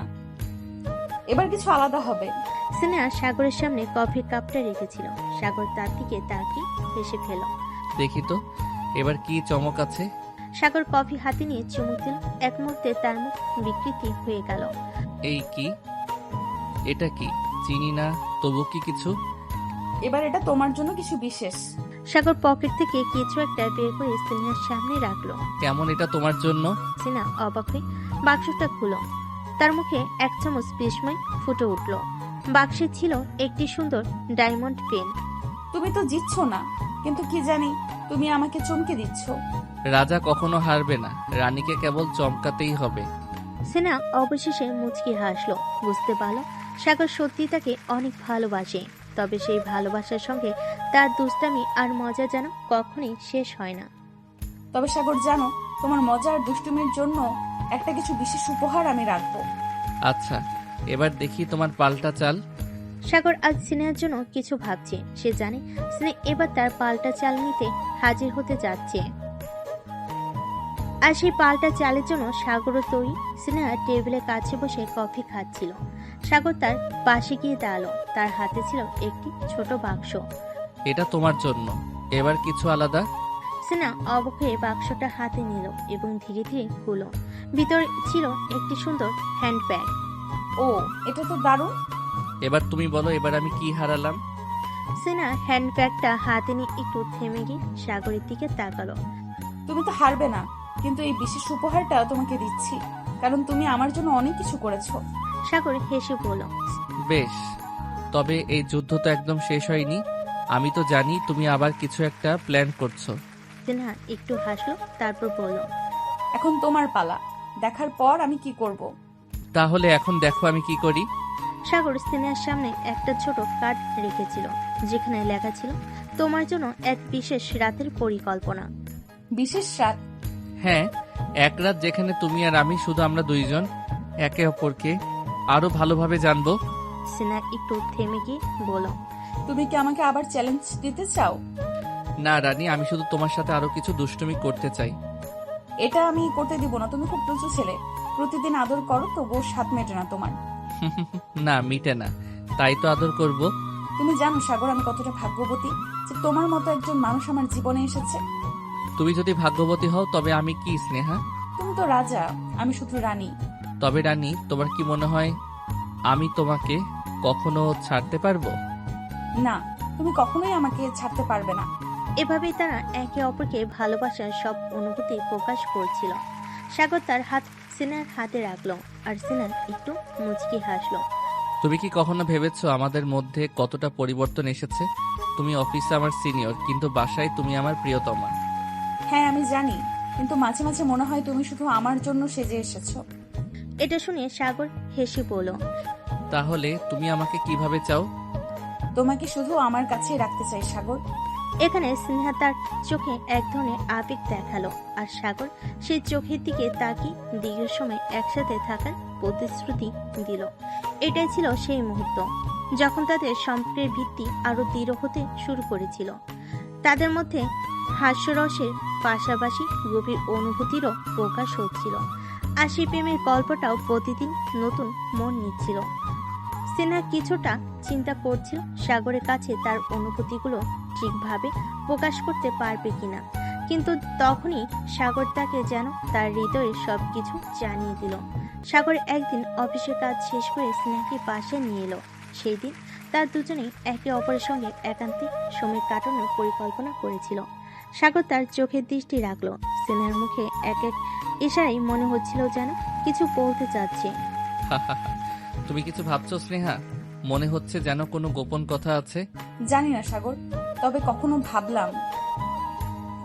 এবার কিছু আলাদা হবে। সিনহা সাগরের সামনে কফির কাপটা রেখেছিল। সাগর তার দিকে তাকিয়ে হেসে ফেল। দেখি তো এবার কি চমক আছে। সাগর কফি হাতে নিয়ে চুমুক দিল। এক মুহূর্তে তার মুখ বিকৃতি হয়ে গেল। এই কি, এটা কি? চিনি না, তবু কি কিছু? এবার এটা তোমার জন্য কিছু বিশেষ। সাগর পকেট থেকে কিছু একটা বের করে সিনহার সামনে রাখলো। কেমন এটা তোমার জন্য? সিনহা অবাক হয়ে বাক্সটা খুলো। তার মুখে এক চামচ বিস্ময় ফুটে উঠল। বাক্সে ছিল একটি সুন্দর ডায়মন্ড পেন। তুমি তো জিতছ না, কিন্তু কি জানি তুমি আমাকে চমকে দিচ্ছ। রাজা কখনো হারবে না, রানীকে কেবল চমকাতেই হবে। সিনহা অবশেষে মুচকি হাসলো। বুঝতে পারল সাগর সত্যি তাকে অনেক ভালোবাসে। তবে সেই ভালোবাসার সঙ্গে তার দুষ্টামি আর মজা যেন কখনোই শেষ হয় না। তবে সাগর, জানো, তোমার মজা আর দুষ্টুমির জন্য একটা কিছু বিশেষ উপহার আমি রাখবো। আচ্ছা, এবার দেখি তোমার পাল্টা চাল। সাগর আজ সিনহার জন্য কিছু ভাবছে। সে জানে সিনহা এবার তার পাল্টা চাল নিতে হাজির হতে যাচ্ছে। আর সেই পাল্টা চালের জন্য সাগরও তৈরি। সিনহা টেবিলের কাছে বসে কফি খাচ্ছিল। সাগর তার পাশে গিয়ে দাঁড়ালো। তার হাতে ছিল একটি ছোট বাক্স। এটা তোমার জন্য, এবার কিছু আলাদা। সিনহা অবাক হয়ে বাক্সটা হাতে নিল এবং ধীরে ধীরে খুলল। ভিতরে ছিল একটি সুন্দর হ্যান্ডব্যাগ। ও, এটা তো দারুণ। এবার তুমি বলো, এবার আমি কি হারালাম? সিনহা হ্যান্ডব্যাগটা হাতে নিয়ে একটু থেমে গিয়ে সাগরের দিকে তাকালো। তুমি তো হারবে না, কিন্তু এই বিশেষ উপহারটা তোমাকে দিচ্ছি, কারণ তুমি আমার জন্য অনেক কিছু করেছো। সাগর হেসে বলল। বেশ, তবে এই যুদ্ধ তো একদম শেষ হয়নি। আমি তো জানি তুমি আবার কিছু একটা প্ল্যান করছো। সিনহা একটু হাসলো, তারপর বলল। এখন তোমার পালা, দেখার পর আমি কি করব। তাহলে এখন দেখো আমি কি করি। সাগর সিনহার সামনে একটা ছোট কার্ড রেখেছিল, যেখানে লেখা ছিল তোমার জন্য এক বিশেষ রাতের পরিকল্পনা। বিশেষ রাত? হ্যাঁ, এক রাত যেখানে তুমি আর আমি, শুধু আমরা দুইজন, একে অপরকে আরো ভালোভাবে জানবো। সিনহা একটু থেমে গিয়ে বলল, তুমি কি আমাকে আবার চ্যালেঞ্জ দিতে চাও? না রানী, আমি শুধু তোমার সাথে আরো কিছু দুষ্টুমি করতে চাই। এটা আমি করতে দিব না। তুমি খুব টুচু ছেলে, প্রতিদিন আদর করো তবুও স্বাদ মেটে না তোমার। না, মিটে না, তাই তো আদর করব। তুমি জানো সাগর, আমি কতটা ভাগ্যবতী যে তোমার মতো একজন মানুষ আমার জীবনে এসেছে। তুমি যদি ভাগ্যবতী হও তবে আমি কি স্নেহা? তুমি তো রাজা, আমি শুধু রানী। তবে রানী, তোমার কি মনে হয় আমি তোমাকে কখনো ছাড়তে পারবো? না, তুমি কখনোই আমাকে ছাড়তে পারবে না। এভাবেই তারা একে অপরকে ভালোবাসার সব অনুভূতি প্রকাশ করছিল। সাগর তার হাত সিনহার হাতে রাখলো আর সিনহা একটু মুচকি হাসলো। তুমি কি কখনো ভেবেছো আমাদের মধ্যে কতটা পরিবর্তন এসেছে? তুমি অফিসে আমার সিনিয়র, কিন্তু বাসায় তুমি আমার প্রিয়তমা। হ্যাঁ আমি জানি, কিন্তু মাঝে মাঝে মনে হয় তুমি শুধু আমার জন্য সেজে এসেছো। এটা শুনে সাগর হেসে বলল, তাহলে তুমি আমাকে কিভাবে চাও? তোমাকে শুধু আমার কাছেই রাখতে চাই সাগর। এখানে স্নেহা তার চোখে এক ধরনের আবেগ দেখালো আর সাগর সেই চোখের দিকে তাকিয়ে দীর্ঘ সময় একসাথে থাকার প্রতিশ্রুতি দিল। এটাই ছিল সেই মুহূর্ত যখন তাদের সম্পর্কের ভিত্তি আরো দৃঢ় হতে শুরু করেছিল। তাদের মধ্যে হাস্যরসের পাশাপাশি গভীর অনুভূতিরও প্রকাশ হচ্ছিল, আর সেই প্রেমের গল্পটাও প্রতিদিন নতুন মন নিচ্ছিল। সিনহা কিছুটা চিন্তা করছিল সাগরের কাছে তার অনুভূতিগুলো ঠিকভাবে প্রকাশ করতে পারবে কিনা, কিন্তু তখনই সাগর তাকে যেন তার হৃদয়ের সবকিছু জানিয়ে দিল। সাগর একদিন অফিসের কাজ শেষ করে স্নেহাকে পাশে নিয়ে এলো। সেই দিন তার দুজনেই একে অপরের সঙ্গে একান্তে সময় কাটানোর পরিকল্পনা করেছিল। সাগর তার চোখের দৃষ্টি রাখলো। স্নেহার মুখে এক এক ইশারায় মনে হচ্ছিল যেন কিছু বলতে চাচ্ছে। তুমি কিছু ভাবছো স্নেহা? মনে হচ্ছে যেন কোনো গোপন কথা আছে। জানি না সাগর, তবে কখনো ভাবলাম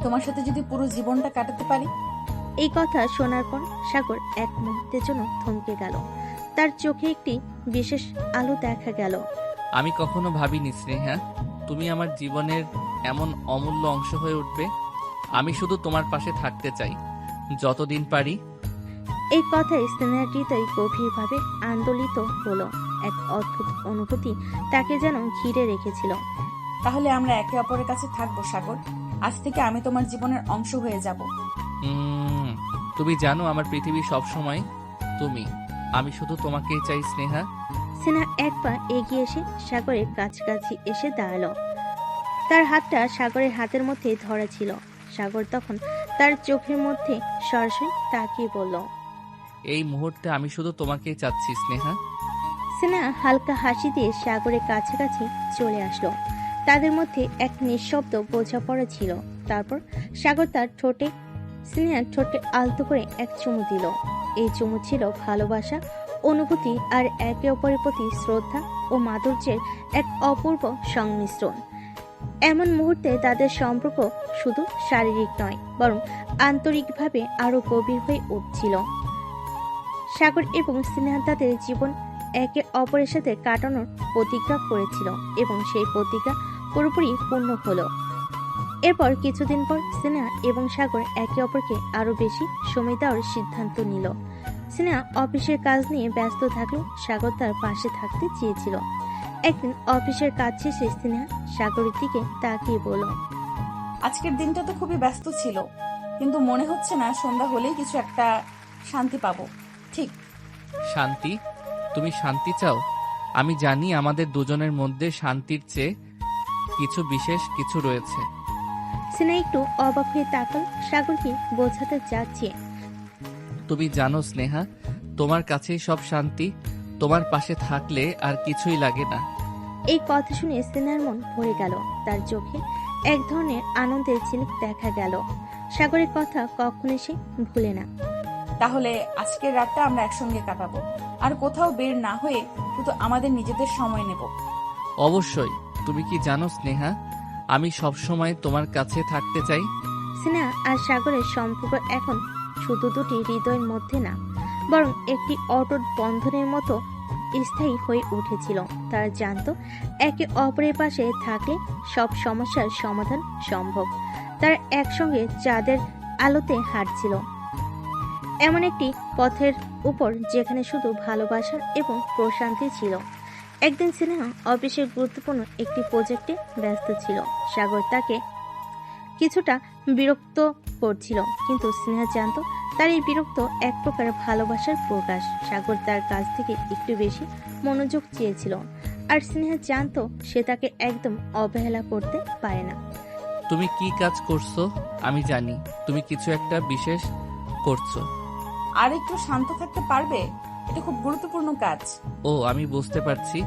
তোমার সাথে যদি পুরো জীবনটা কাটাতে পারি। এই কথা শোনার পর সাগর এক মুহূর্তের জন্য থমকে গেল। তার চোখে একটি বিশেষ আলো দেখা গেল। আমি কখনো ভাবিনি স্নেহা তুমি আমার জীবনের এমন অমূল্য অংশ হয়ে উঠবে। আমি শুধু তোমার পাশে থাকতে চাই যতদিন পারি। এই কথায় স্নেহার হৃদয় গভীরভাবে আন্দোলিত হলো। এক অদ্ভুত অনুভূতি তাকে যেন ঘিরে রেখেছিল। তাহলে আমরা একে অপরের কাছে থাকবো সাগর। আজ থেকে আমি তোমার জীবনের অংশ হয়ে যাব। তুমি জানো আমার পৃথিবী সবসময় তুমি। আমি শুধু তোমাকেই চাই স্নেহা। সিনহা এক পা এগিয়ে এসে সাগরের কাছাকাছি এসে দাঁড়ালো। তার হাতটা সাগরের হাতের মধ্যে ধরা ছিল। সাগর তখন তার চোখের মধ্যে সরাসরি তাকিয়ে বলল, এই মুহূর্তে আমি শুধু তোমাকেই চাচ্ছি স্নেহা। সিনহা হালকা হাসি দিয়ে সাগরের কাছাকাছি চলে আসলো। তাদের মধ্যে এক নিঃশব্দ বোঝাপড়া ছিল। তারপর সাগর তার স্নেহার ঠোঁটে আলতো করে এক চুমু দিল। এই চুমু ছিল ভালোবাসা, অনুভূতি আর একে অপরের প্রতি শ্রদ্ধা ও মাধুর্যের এক অপূর্ব সংমিশ্রণ। এমন মুহূর্তে তাদের সম্পর্ক শুধু শারীরিক নয়, বরং আন্তরিকভাবে আরো গভীর হয়ে উঠছিল। সাগর এবং স্নেহা তাদের জীবন একে অপরের সাথে কাটানোর প্রতিজ্ঞা করেছিল এবং সেই প্রতিজ্ঞা পুরোপুরি পূর্ণ হলো। এরপর কিছুদিন পর স্নেহা এবং সাগর একে অপরকে আরো বেশি সময় দেওয়ার সিদ্ধান্ত নিল। স্নেহা অফিসের কাজ নিয়ে ব্যস্ত থাকলেও সাগর তার পাশে থাকতে চেয়েছিল। একদিন অফিসের কাজ শেষে স্নেহা সাগরের দিকে তাকিয়ে বলল, আজকের দিনটা তো খুবই ব্যস্ত ছিল, কিন্তু মনে হচ্ছে না সন্ধ্যা হলেই কিছু একটা শান্তি পাবো। ঠিক? শান্তি? তুমি শান্তি চাও? আমি জানি আমাদের দুজনের মধ্যে শান্তির চেয়ে কিছু বিশেষ কিছু রয়েছে। স্নেহা একটু অবাক হয়ে তাকাল। সাগর কি বোঝাতে চাচ্ছে? তুমি জানো স্নেহা, তোমার কাছেই সব শান্তি। তোমার পাশে থাকলে আর কিছুই লাগে না। এই কথা শুনে স্নেহার মন ভরে গেল। তার চোখে এক ধরনের আনন্দের ঝিলিক দেখা গেল। সাগরের কথা কখনো সে ভুলে না। তাহলে আজকের রাতটা আমরা একসঙ্গে কাটাবো, আর কোথাও বের না হয়ে শুধু আমাদের নিজেদের সময় নেব। অবশ্যই। তুমি কি জানো স্নেহা, আমি সবসময় তোমার কাছে থাকতে চাই। স্নেহা আর সাগরের সম্পর্ক এখন শুধু দুটি হৃদয়ের মধ্যে না, বরং একটি অটুট বন্ধনের মতো স্থায়ী হয়ে উঠেছিল। তারা জানতো একে অপরের পাশে থাকলে সব সমস্যার সমাধান সম্ভব। তারা একসঙ্গে চাঁদের আলোতে হাঁটছিল, এমন একটি পথের উপর যেখানে শুধু ভালোবাসা এবং প্রশান্তি ছিল। একদিন স্নেহা অফিসের গুরুত্বপূর্ণ একটি প্রজেক্টে ব্যস্ত ছিল। সাগর তাকে কিছুটা বিরক্ত করছিল, কিন্তু স্নেহা জানতো তার এই বিরক্ত এক প্রকার ভালোবাসার প্রকাশ। সাগর তার কাছ থেকে একটু বেশি মনোযোগ চেয়েছিল, আর স্নেহা জানতো সে তাকে একদম অবহেলা করতে পারে না। তুমি কি কাজ করছো আমি জানি, তুমি কিছু একটা বিশেষ করছো। আর একটু শান্ত থাকতে পারবে? এটা খুব গুরুত্বপূর্ণ কাজ। ও আমি বুঝতে পারছি,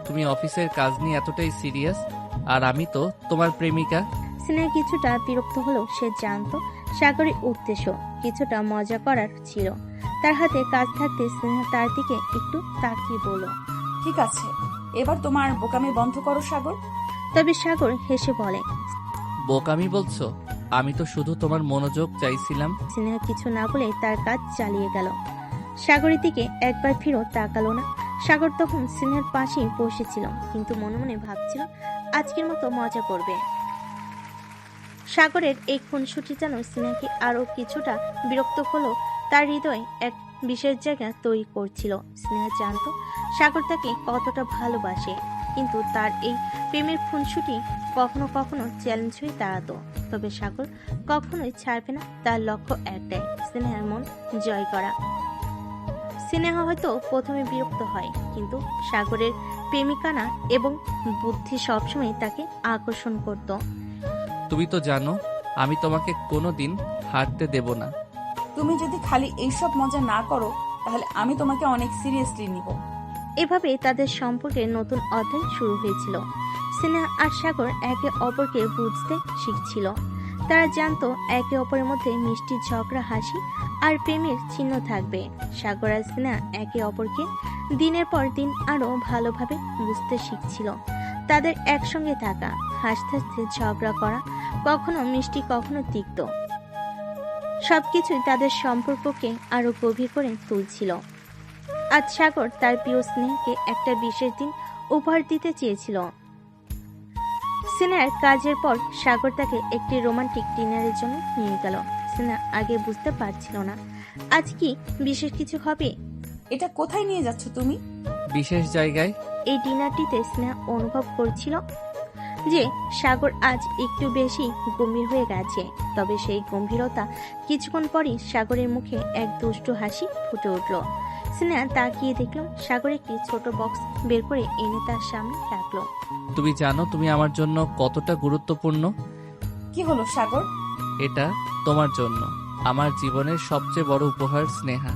তুমি অফিসের কাজ নিয়ে এতটাই সিরিয়াস, আর আমি তো তোমার প্রেমিকা। স্নেহা কিছুটা বিরক্ত হলেও সে জানতো সাগরের উদ্দেশ্য কিছুটা মজা করার ছিল। তার হাতে কাজ থাকতে স্নেহা তার দিকে একটু তাকিয়ে বলল, ঠিক আছে, এবার তোমার বোকামি বন্ধ করো সাগর। তবে সাগর হেসে বলে, বোকামি বলছো? আমি তো শুধু তোমার মনোযোগ চাইছিলাম। স্নেহা কিছু না বলে তার কাজ চালিয়ে গেল। সাগরের দিকে একবার ফিরেও তাকালো না। সাগর তখন স্নেহার পাশেই বসেছিল, কিন্তু মনে মনে ভাবছিল আজকের মতো মজা করবে। সাগরের এই খুনসুটি যেন স্নেহাকে আরো কিছুটা বিরক্ত হলো, তার হৃদয়ে এক বিশেষ জায়গা তৈরি করছিল। স্নেহা জানতো সাগর তাকে কতটা ভালোবাসে, কিন্তু তার এই প্রেমের খুনসুটি কখনো কখনো চ্যালেঞ্জ হয়ে দাঁড়াতো। তবে সাগর কখনোই ছাড়বে না, তার লক্ষ্য একটাই, স্নেহার মন জয় করা। স্নেহা হয়তো প্রথমে বিরক্ত হয়, কিন্তু সাগরের প্রেমিকানা এবং বুদ্ধি সবসময় তাকে আকর্ষণ করত। তুমি তো জানো আমি তোমাকে কোনোদিন হারতে দেব না। তুমি যদি খালি এইসব মজা না করো, তাহলে আমি তোমাকে অনেক সিরিয়াসলি নিব। এভাবে তাদের সম্পর্কের নতুন অধ্যায় শুরু হয়েছিল। স্নেহা আর সাগর একে অপরকে বুঝতে শিখছিল। তারা জানতো একে অপরের মধ্যে মিষ্টি ঝগড়া, হাসি আর প্রেমের চিহ্ন থাকবে। সাগর আর স্নেহা একে অপরকে দিনের পর দিন আরো ভালোভাবে বুঝতে শিখছিল। তাদের একসঙ্গে থাকা, হাসতে হাসতে ঝগড়া করা, কখনো মিষ্টি কখনো তিক্ত, সবকিছুই তাদের সম্পর্ককে আরো গভীর করে তুলছিল। আজ সাগর তার প্রিয় স্নেহাকে একটা বিশেষ দিন উপহার দিতে চেয়েছিল। স্নেহার কাজের পর সাগর তাকে একটি রোমান্টিক ডিনারের জন্য নিয়ে গেল। স্নেহা আগে বুঝতে পারছিল না আজ কি বিশেষ কিছু হবে। এটা কোথায় নিয়ে যাচ্ছ তুমি? বিশেষ জায়গায়। এই ডিনারটিতে স্নেহা অনুভব করছিল যে সাগর আজ একটু বেশি গম্ভীর হয়ে গেছে। তবে সেই গম্ভীরতা কিছুক্ষণ পরই সাগরের মুখে এক দুষ্টু হাসি ফুটে উঠল। স্নেহা তাকিয়ে দেখল সাগর একটি ছোট বক্স বের করে এনে তার সামনে রাখলো। তুমি জানো তুমি আমার জন্য কতটা গুরুত্বপূর্ণ। কি হলো সাগর? এটা তোমার জন্য আমার জীবনের সবচেয়ে বড় উপহার স্নেহা।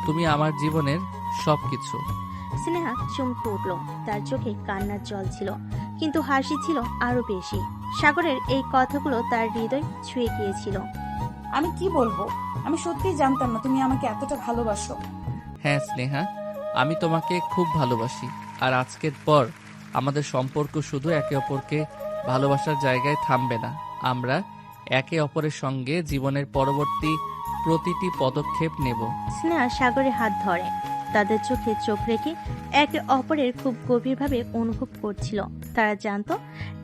তুমি আমার জীবনের সবকিছু। স্নেহা চমকে উঠল, তার চোখে কান্নার জল ছিল, কিন্তু হাসি ছিল আরো বেশি। সাগরের এই কথাগুলো তার হৃদয় ছুঁয়ে গিয়েছিল। আমি কি বলবো, আমি সত্যিই জানতাম না তুমি আমাকে এতটা ভালোবাসো। হ্যাঁ স্নেহা, আমি তোমাকে খুব ভালোবাসি, আর আজকের পর আমাদের সম্পর্ক শুধু একে অপরকে ভালোবাসার জায়গায় থামবে না। আমরা একে অপরের সঙ্গে জীবনের পরবর্তী প্রতিটি পদক্ষেপ নেব। স্নেহা সাগরের হাত ধরে, তাদের চোখে চোখ রেখে একে অপরের খুব গভীরভাবে অনুভব করছিল। তারা জানতো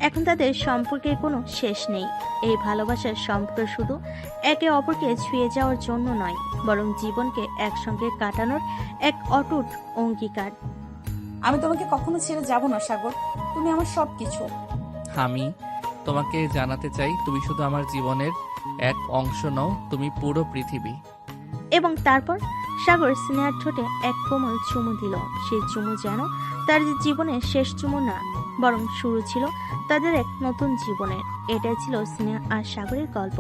এখন তাদের সম্পর্কের কোনো শেষ নেই। এই ভালোবাসার সম্পর্ক শুধু একে অপরকে ছুঁয়ে যাওয়ার জন্য নয়, বরং জীবনকে একসঙ্গে কাটানোর এক অটুট অঙ্গীকার। আমি তোমাকে কখনো ছেড়ে যাব না সাগর, তুমি আমার সবকিছু। আমি তোমাকে জানাতে চাই তুমি শুধু আমার জীবনের এক অংশ নও, তুমি পুরো পৃথিবী। এবং তারপর সাগর স্নেহার ঠোঁটে এক কোমল চুমু দিল। সেই চুমু যেন তার জীবনের শেষ চুমু না, বরং শুরু ছিল তাদের এক নতুন জীবনের। এটাই ছিল স্নেহা আর সাগরের গল্প,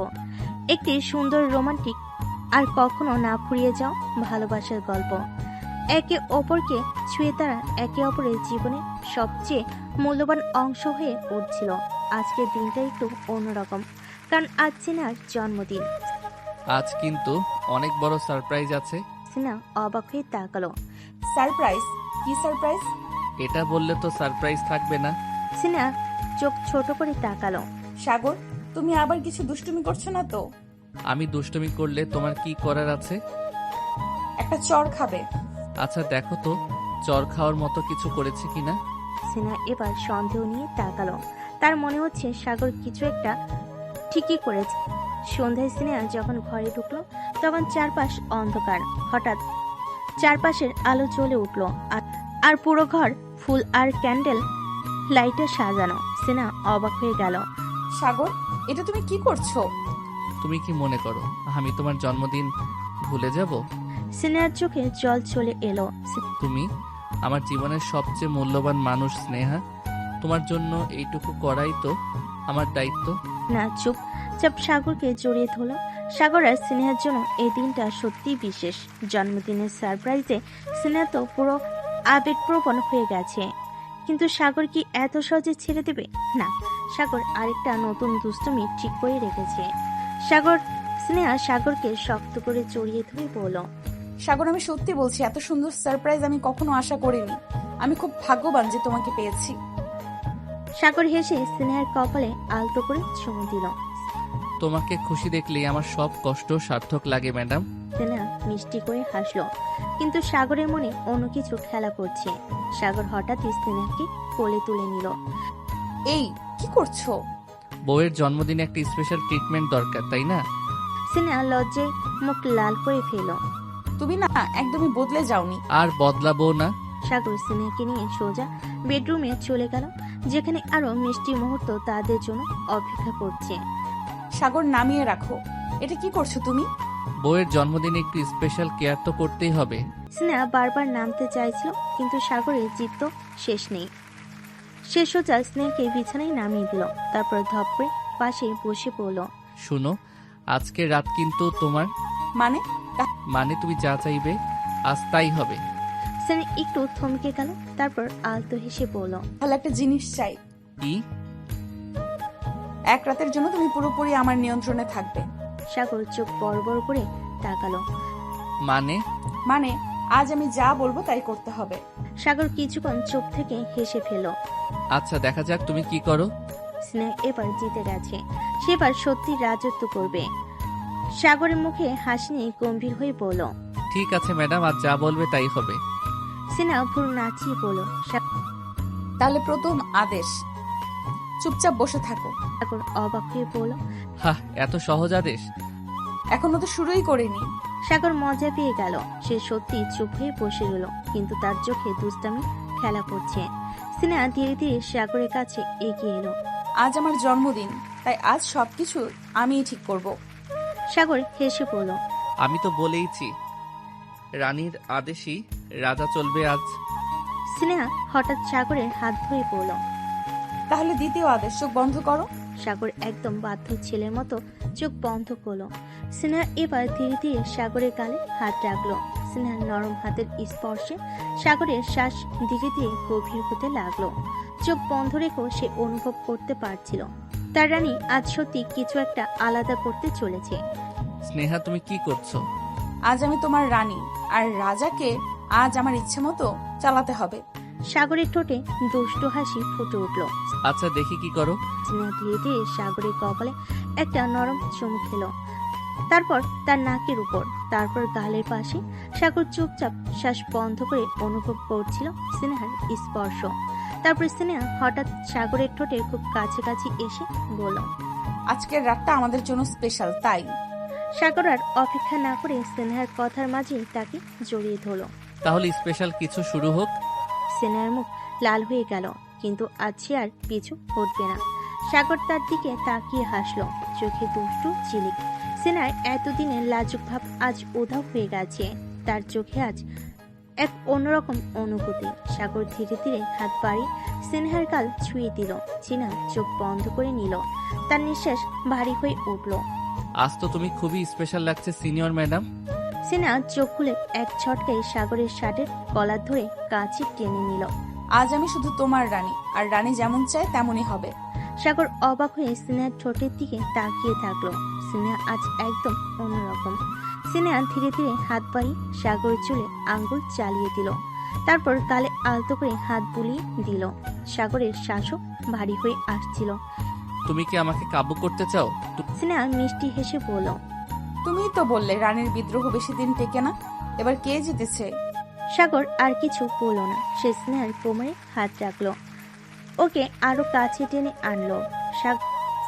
একটি সুন্দর রোমান্টিক আর কখনো না ফুরিয়ে যাও ভালোবাসার গল্প। একে অপরকে ছুঁয়ে তারা একে অপরের জীবনের সবচেয়ে মূল্যবান অংশ হয়ে উঠছিল। আজকের দিনটা একটু অন্যরকম, কারণ আজ স্নেহার জন্মদিন। আজ কিন্তু অনেক বড় সারপ্রাইজ আছে। স্নেহা অবাক হয়ে তাকালো। সারপ্রাইজ? কি সারপ্রাইজ? এটা বললে তো সারপ্রাইজ থাকবে না। স্নেহা চোখ ছোট করে তাকালো। সাগর, তুমি আবার কিছু দুষ্টুমি করছো না তো? আমি দুষ্টুমি করলে তোমার কি করার আছে? একটা চড় খাবে? আচ্ছা দেখো তো চর খাওয়ার মতো কিছু করেছে কিনা। স্নেহা এবার সন্দেহ নিয়ে তাকালো। তার মনে হচ্ছে সাগর কিছু একটা ঠিকই করেছে। সন্ধ্যায় স্নেহা যখন ঘরে ঢুকলো তখন চারপাশ অন্ধকার। হঠাৎ চারপাশের আলো জ্বলে উঠলো আর পুরো ঘর ফুল আর ক্যান্ডেল লাইটে সাজানো। সিনহা অবাক হয়ে গেল। সাগর, এটা তুমি কি করছো? তুমি কি মনে করো আমি তোমার জন্মদিন ভুলে যাব? সিনহার চোখে জল চলে এলো। তুমি আমার জীবনের সবচেয়ে মূল্যবান মানুষ স্নেহা। তোমার জন্য এইটুকু করাই তো আমার দায়িত্ব। না, চুপচাপ সাগরকে জড়িয়ে ধরল। সাগর আর সিনহার জন্য এই দিনটা সত্যিই বিশেষ। জন্মদিনের সারপ্রাইজে সিনহা তো পুরো আবেগপ্রবণ হয়ে গেছে, কিন্তু সাগর কি এত সহজে ছেড়ে দেবে? না, সাগর আরেকটা নতুন দুষ্টুমি ঠিক করে রেখেছে। স্নেহা সাগরকে শক্ত করে জড়িয়ে ধরে বলল, সাগর, আমি সত্যি বলছি, এত সুন্দর সারপ্রাইজ আমি কখনো আশা করিনি। আমি খুব ভাগ্যবান যে তোমাকে পেয়েছি। সাগর হেসে স্নেহার কপালে আলতো করে চুমু দিল। তোমাকে খুশি দেখলেই আমার সব কষ্ট সার্থক লাগে ম্যাডাম। স্নেহা মিষ্টি করে হাসলো, কিন্তু সাগরের মনে অন্য কিছু খেলা করছে। সাগর হঠাৎই স্নেহাকে কোলে তুলে নিল। এই, কি করছো? বউয়ের জন্মদিনে একটা স্পেশাল ট্রিটমেন্ট দরকার, তাই না? স্নেহা লজ্জায় মুখ লাল করে ফেল। তুমি না একদমই বদলে যাওনি। আর বদলাবো না। সাগর স্নেহাকে নিয়ে সোজা বেডরুমে চলে গেল, যেখানে আরো মিষ্টি মুহূর্ত তাদের জন্য অপেক্ষা করছে। সাগর, নামিয়ে রাখো। এটা কি করছো তুমি? বউয়ের জন্মদিনে একটু স্পেশাল কেয়ার তো করতেই হবে। স্নেহা বারবার নামতে চাইছিল, কিন্তু সাগরের জিদ তো শেষ নেই। সে সোজা স্নেহাকে বিছানায় নামিয়ে দিল, তারপর ধপ করে পাশে বসে পড়ল। শুনো, আজকে রাত কিন্তু তোমার। মানে? মানে তুমি যা চাইবে আজ তাই হবে। স্নেহা একটু থমকে গেল, তারপর আলতো হেসে বলল, তাহলে একটা জিনিস চাই। কি? এক রাতের জন্য তুমি পুরোপুরি আমার নিয়ন্ত্রণে থাকবে। সাগর চোখ বড় বড় করে তাকালো। মানে? মানে আজ আমি যা বলবো তাই করতে হবে। সাগর কিছুক্ষণ চুপ থেকে হেসে ফেল। আচ্ছা, দেখা যাক তুমি কি করো। স্নেহা এবার জিতে গেছে, সেবার সত্যি রাজত্ব করবে। সাগরের মুখে হাসি নিয়ে গম্ভীর হয়ে বলল, ঠিক আছে ম্যাডাম, আজ যা বলবে তাই হবে। স্নেহা ভুল নাচিয়ে বলল। তাহলে প্রথম আদেশ, চুপচাপ বসে থাকো। সাগর অবাক হয়ে বলল। হা, এত সহজ আদেশ? এখনো তো শুরুই করিনি। সাগর মজা পেয়ে গেল। সে সত্যি চুপ হয়ে বসে রইল, কিন্তু তার চোখে দুষ্টামি খেলা করছে। স্নেহা ধীরে ধীরে সাগরের কাছে এগিয়ে এলো। আজ আমার জন্মদিন, তাই আজ সবকিছু আমিই ঠিক করব। সাগর হেসে বলল, আমি তো বলেইছি রানীর আদেশই রাজা চলবে আজ। স্নেহা হঠাৎ সাগরের হাত ধরে পড়ল। তাহলে দ্বিতীয় আদেশ, চোখ বন্ধ করো। সাগর একদম বাধ্য ছেলের মতো চোখ বন্ধ করলো। স্নেহা এবার ধীরে ধীরে সাগরের গালে হাত রাখলো। স্নেহার নরম হাতের স্পর্শে সাগরের শ্বাস ধীরে ধীরে গভীর হতে লাগলো। চোখ বন্ধ রেখেও সে অনুভব করতে পারছিল তার রানী আজ সত্যি কিছু একটা আলাদা করতে চলেছে। স্নেহা, তুমি কি করছো? আজ আমি তোমার রানী, আর রাজাকে আজ আমার ইচ্ছে মতো চালাতে হবে। সাগরের ঠোঁটে দুষ্ট হাসি ফুটে উঠল। আচ্ছা, দেখি কি করো। স্নেহা ধীরে ধীরে সাগরের কপালে একটা নরম চুমু খেলো, তারপর তার নাকের উপর, তারপর গালের পাশে। সাগর চুপচাপ শ্বাস বন্ধ করে অনুভব করছিল স্নেহার স্পর্শ। তারপর স্নেহা হঠাৎ সাগরের ঠোঁটের খুব কাছাকাছি এসে বলল, আজকের রাতটা আমাদের জন্য স্পেশাল, তাই। সাগর আর অপেক্ষা না করে স্নেহার কথার মাঝেই তাকে জড়িয়ে ধরল। তাহলে স্পেশাল কিছু শুরু হোক। স্নেহার মুখ লাল হয়ে গেল, কিন্তু আজ সে আর পিছু হটবে না। সাগর তার দিকে তাকিয়ে হাসলো, চোখে দুষ্টু ঝিলিক। স্নেহার এতদিনের লাজুক ভাব আজ উধাও হয়ে গেছে। তার চোখে আজ এক অন্যরকম অনুভূতি। সাগর ধীরে ধীরে হাত বাড়িয়ে স্নেহার গাল ছুঁয়ে দিল। স্নেহা চোখ বন্ধ করে নিল, তার নিঃশ্বাস ভারী হয়ে উঠল। আজ তো তুমি খুবই স্পেশাল লাগছে সিনিয়র ম্যাডাম। স্নেহা চোখ খুলে এক ঝটকায় সাগরের শার্টের কলার ধরে কাছে টেনে নিল। আজ আমি শুধু তোমার রানী, আর রানী যেমন চায় তেমনই হবে। সাগর অবাক হয়ে স্নেহার ঠোঁটের দিকে তাকিয়ে থাকলো। স্নেহা আজ একদম অন্যরকম। স্নেহা ধীরে ধীরে হাত বাড়িয়ে সাগরের চুলে আঙ্গুল চালিয়ে দিল, তারপর গালে আলতো করে হাত বুলিয়ে দিল। সাগরের শ্বাসও ভারী হয়ে আসছিল। তুমি কি আমাকে কাবু করতে চাও? স্নেহা মিষ্টি হেসে বলল, তুমিই তো বললে রানীর বিদ্রোহ বেশি দিন টেকে না। এবার কে জিতেছে? সাগর আর কিছু বলল না। সে স্নেহার কোমরে হাত রাখলো, ওকে আরো কাছে টেনে আনলো।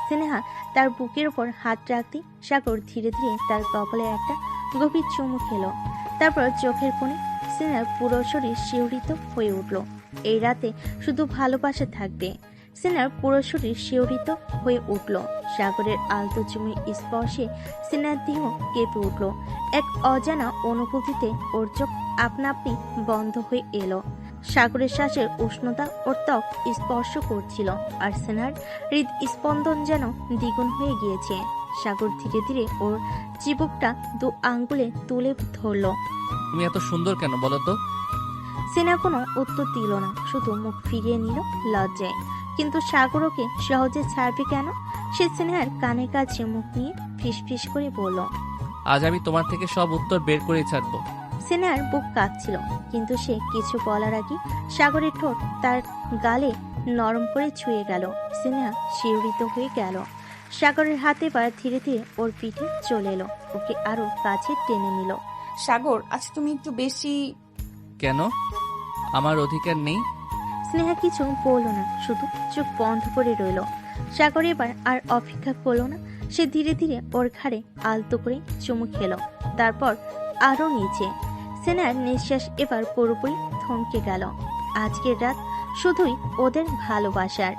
স্নেহা তার বুকের উপর হাত রাখতে সাগর ধীরে ধীরে তার কপালে একটা গভীর চুমু খেলো। তারপর চোখের কোণে স্নেহার পুরো শরীর শিহরিত হয়ে উঠল। এই রাতে শুধু ভালোবাসা থাকবে। সিনহার পুরো শরীর শিহরিত হয়ে উঠল। সাগরের আলতো চুমির স্পর্শে সিনহার দেহ কেঁপে উঠল। এক অজানা অনুভূতিতে ওর চোখ আপনা আপনি বন্ধ হয়ে এলো। সাগরের শ্বাসের উষ্ণতা ওর ত্বক স্পর্শ করছিল, আর সিনহার হৃদস্পন্দন যেন দ্বিগুণ হয়ে গিয়েছে। সাগর ধীরে ধীরে ওর চিবুকটা 2 আঙ্গুলে তুলে ধরল। তুমি এত সুন্দর কেন বলো তো? সিনহা কোনো উত্তর দিল না, শুধু মুখ ফিরিয়ে নিল লজ্জায়। কিন্তু সাগর ওকে সহজে ছাড়বে কেন? সে সিনহার কানে কাছে মুখ নিয়ে ফিসফিস করে বলল, আজ আমি তোমার থেকে সব উত্তর বের করে ছাড়বো। সিনহার বুক কাঁপছিল, কিন্তু সে কিছু বলার আগে সাগরের ঠোঁট তার গালে নরম করে ছুঁয়ে গেল। সিনহা শিহরিত হয়ে গেল। সাগরের হাতে পা ধীরে ধীরে ওর পিঠে চলে এলো, ওকে আরো কাছে টেনে নিল। সাগর, আজ তুমি একটু বেশি। কেন? আমার অধিকার নেই? স্নেহা কিছু বলল না, শুধু চোখ বন্ধ করে রইল। সাগর এবার আর অপেক্ষা করলো না, সে ধীরে ধীরে ওর ঘাড়ে আলতো করে চুমু খেলো, তারপর আরো নিচে। স্নেহার নিঃশ্বাস এবার পুরোপুরি থমকে গেল। আজকের রাত শুধুই ওদের ভালোবাসার।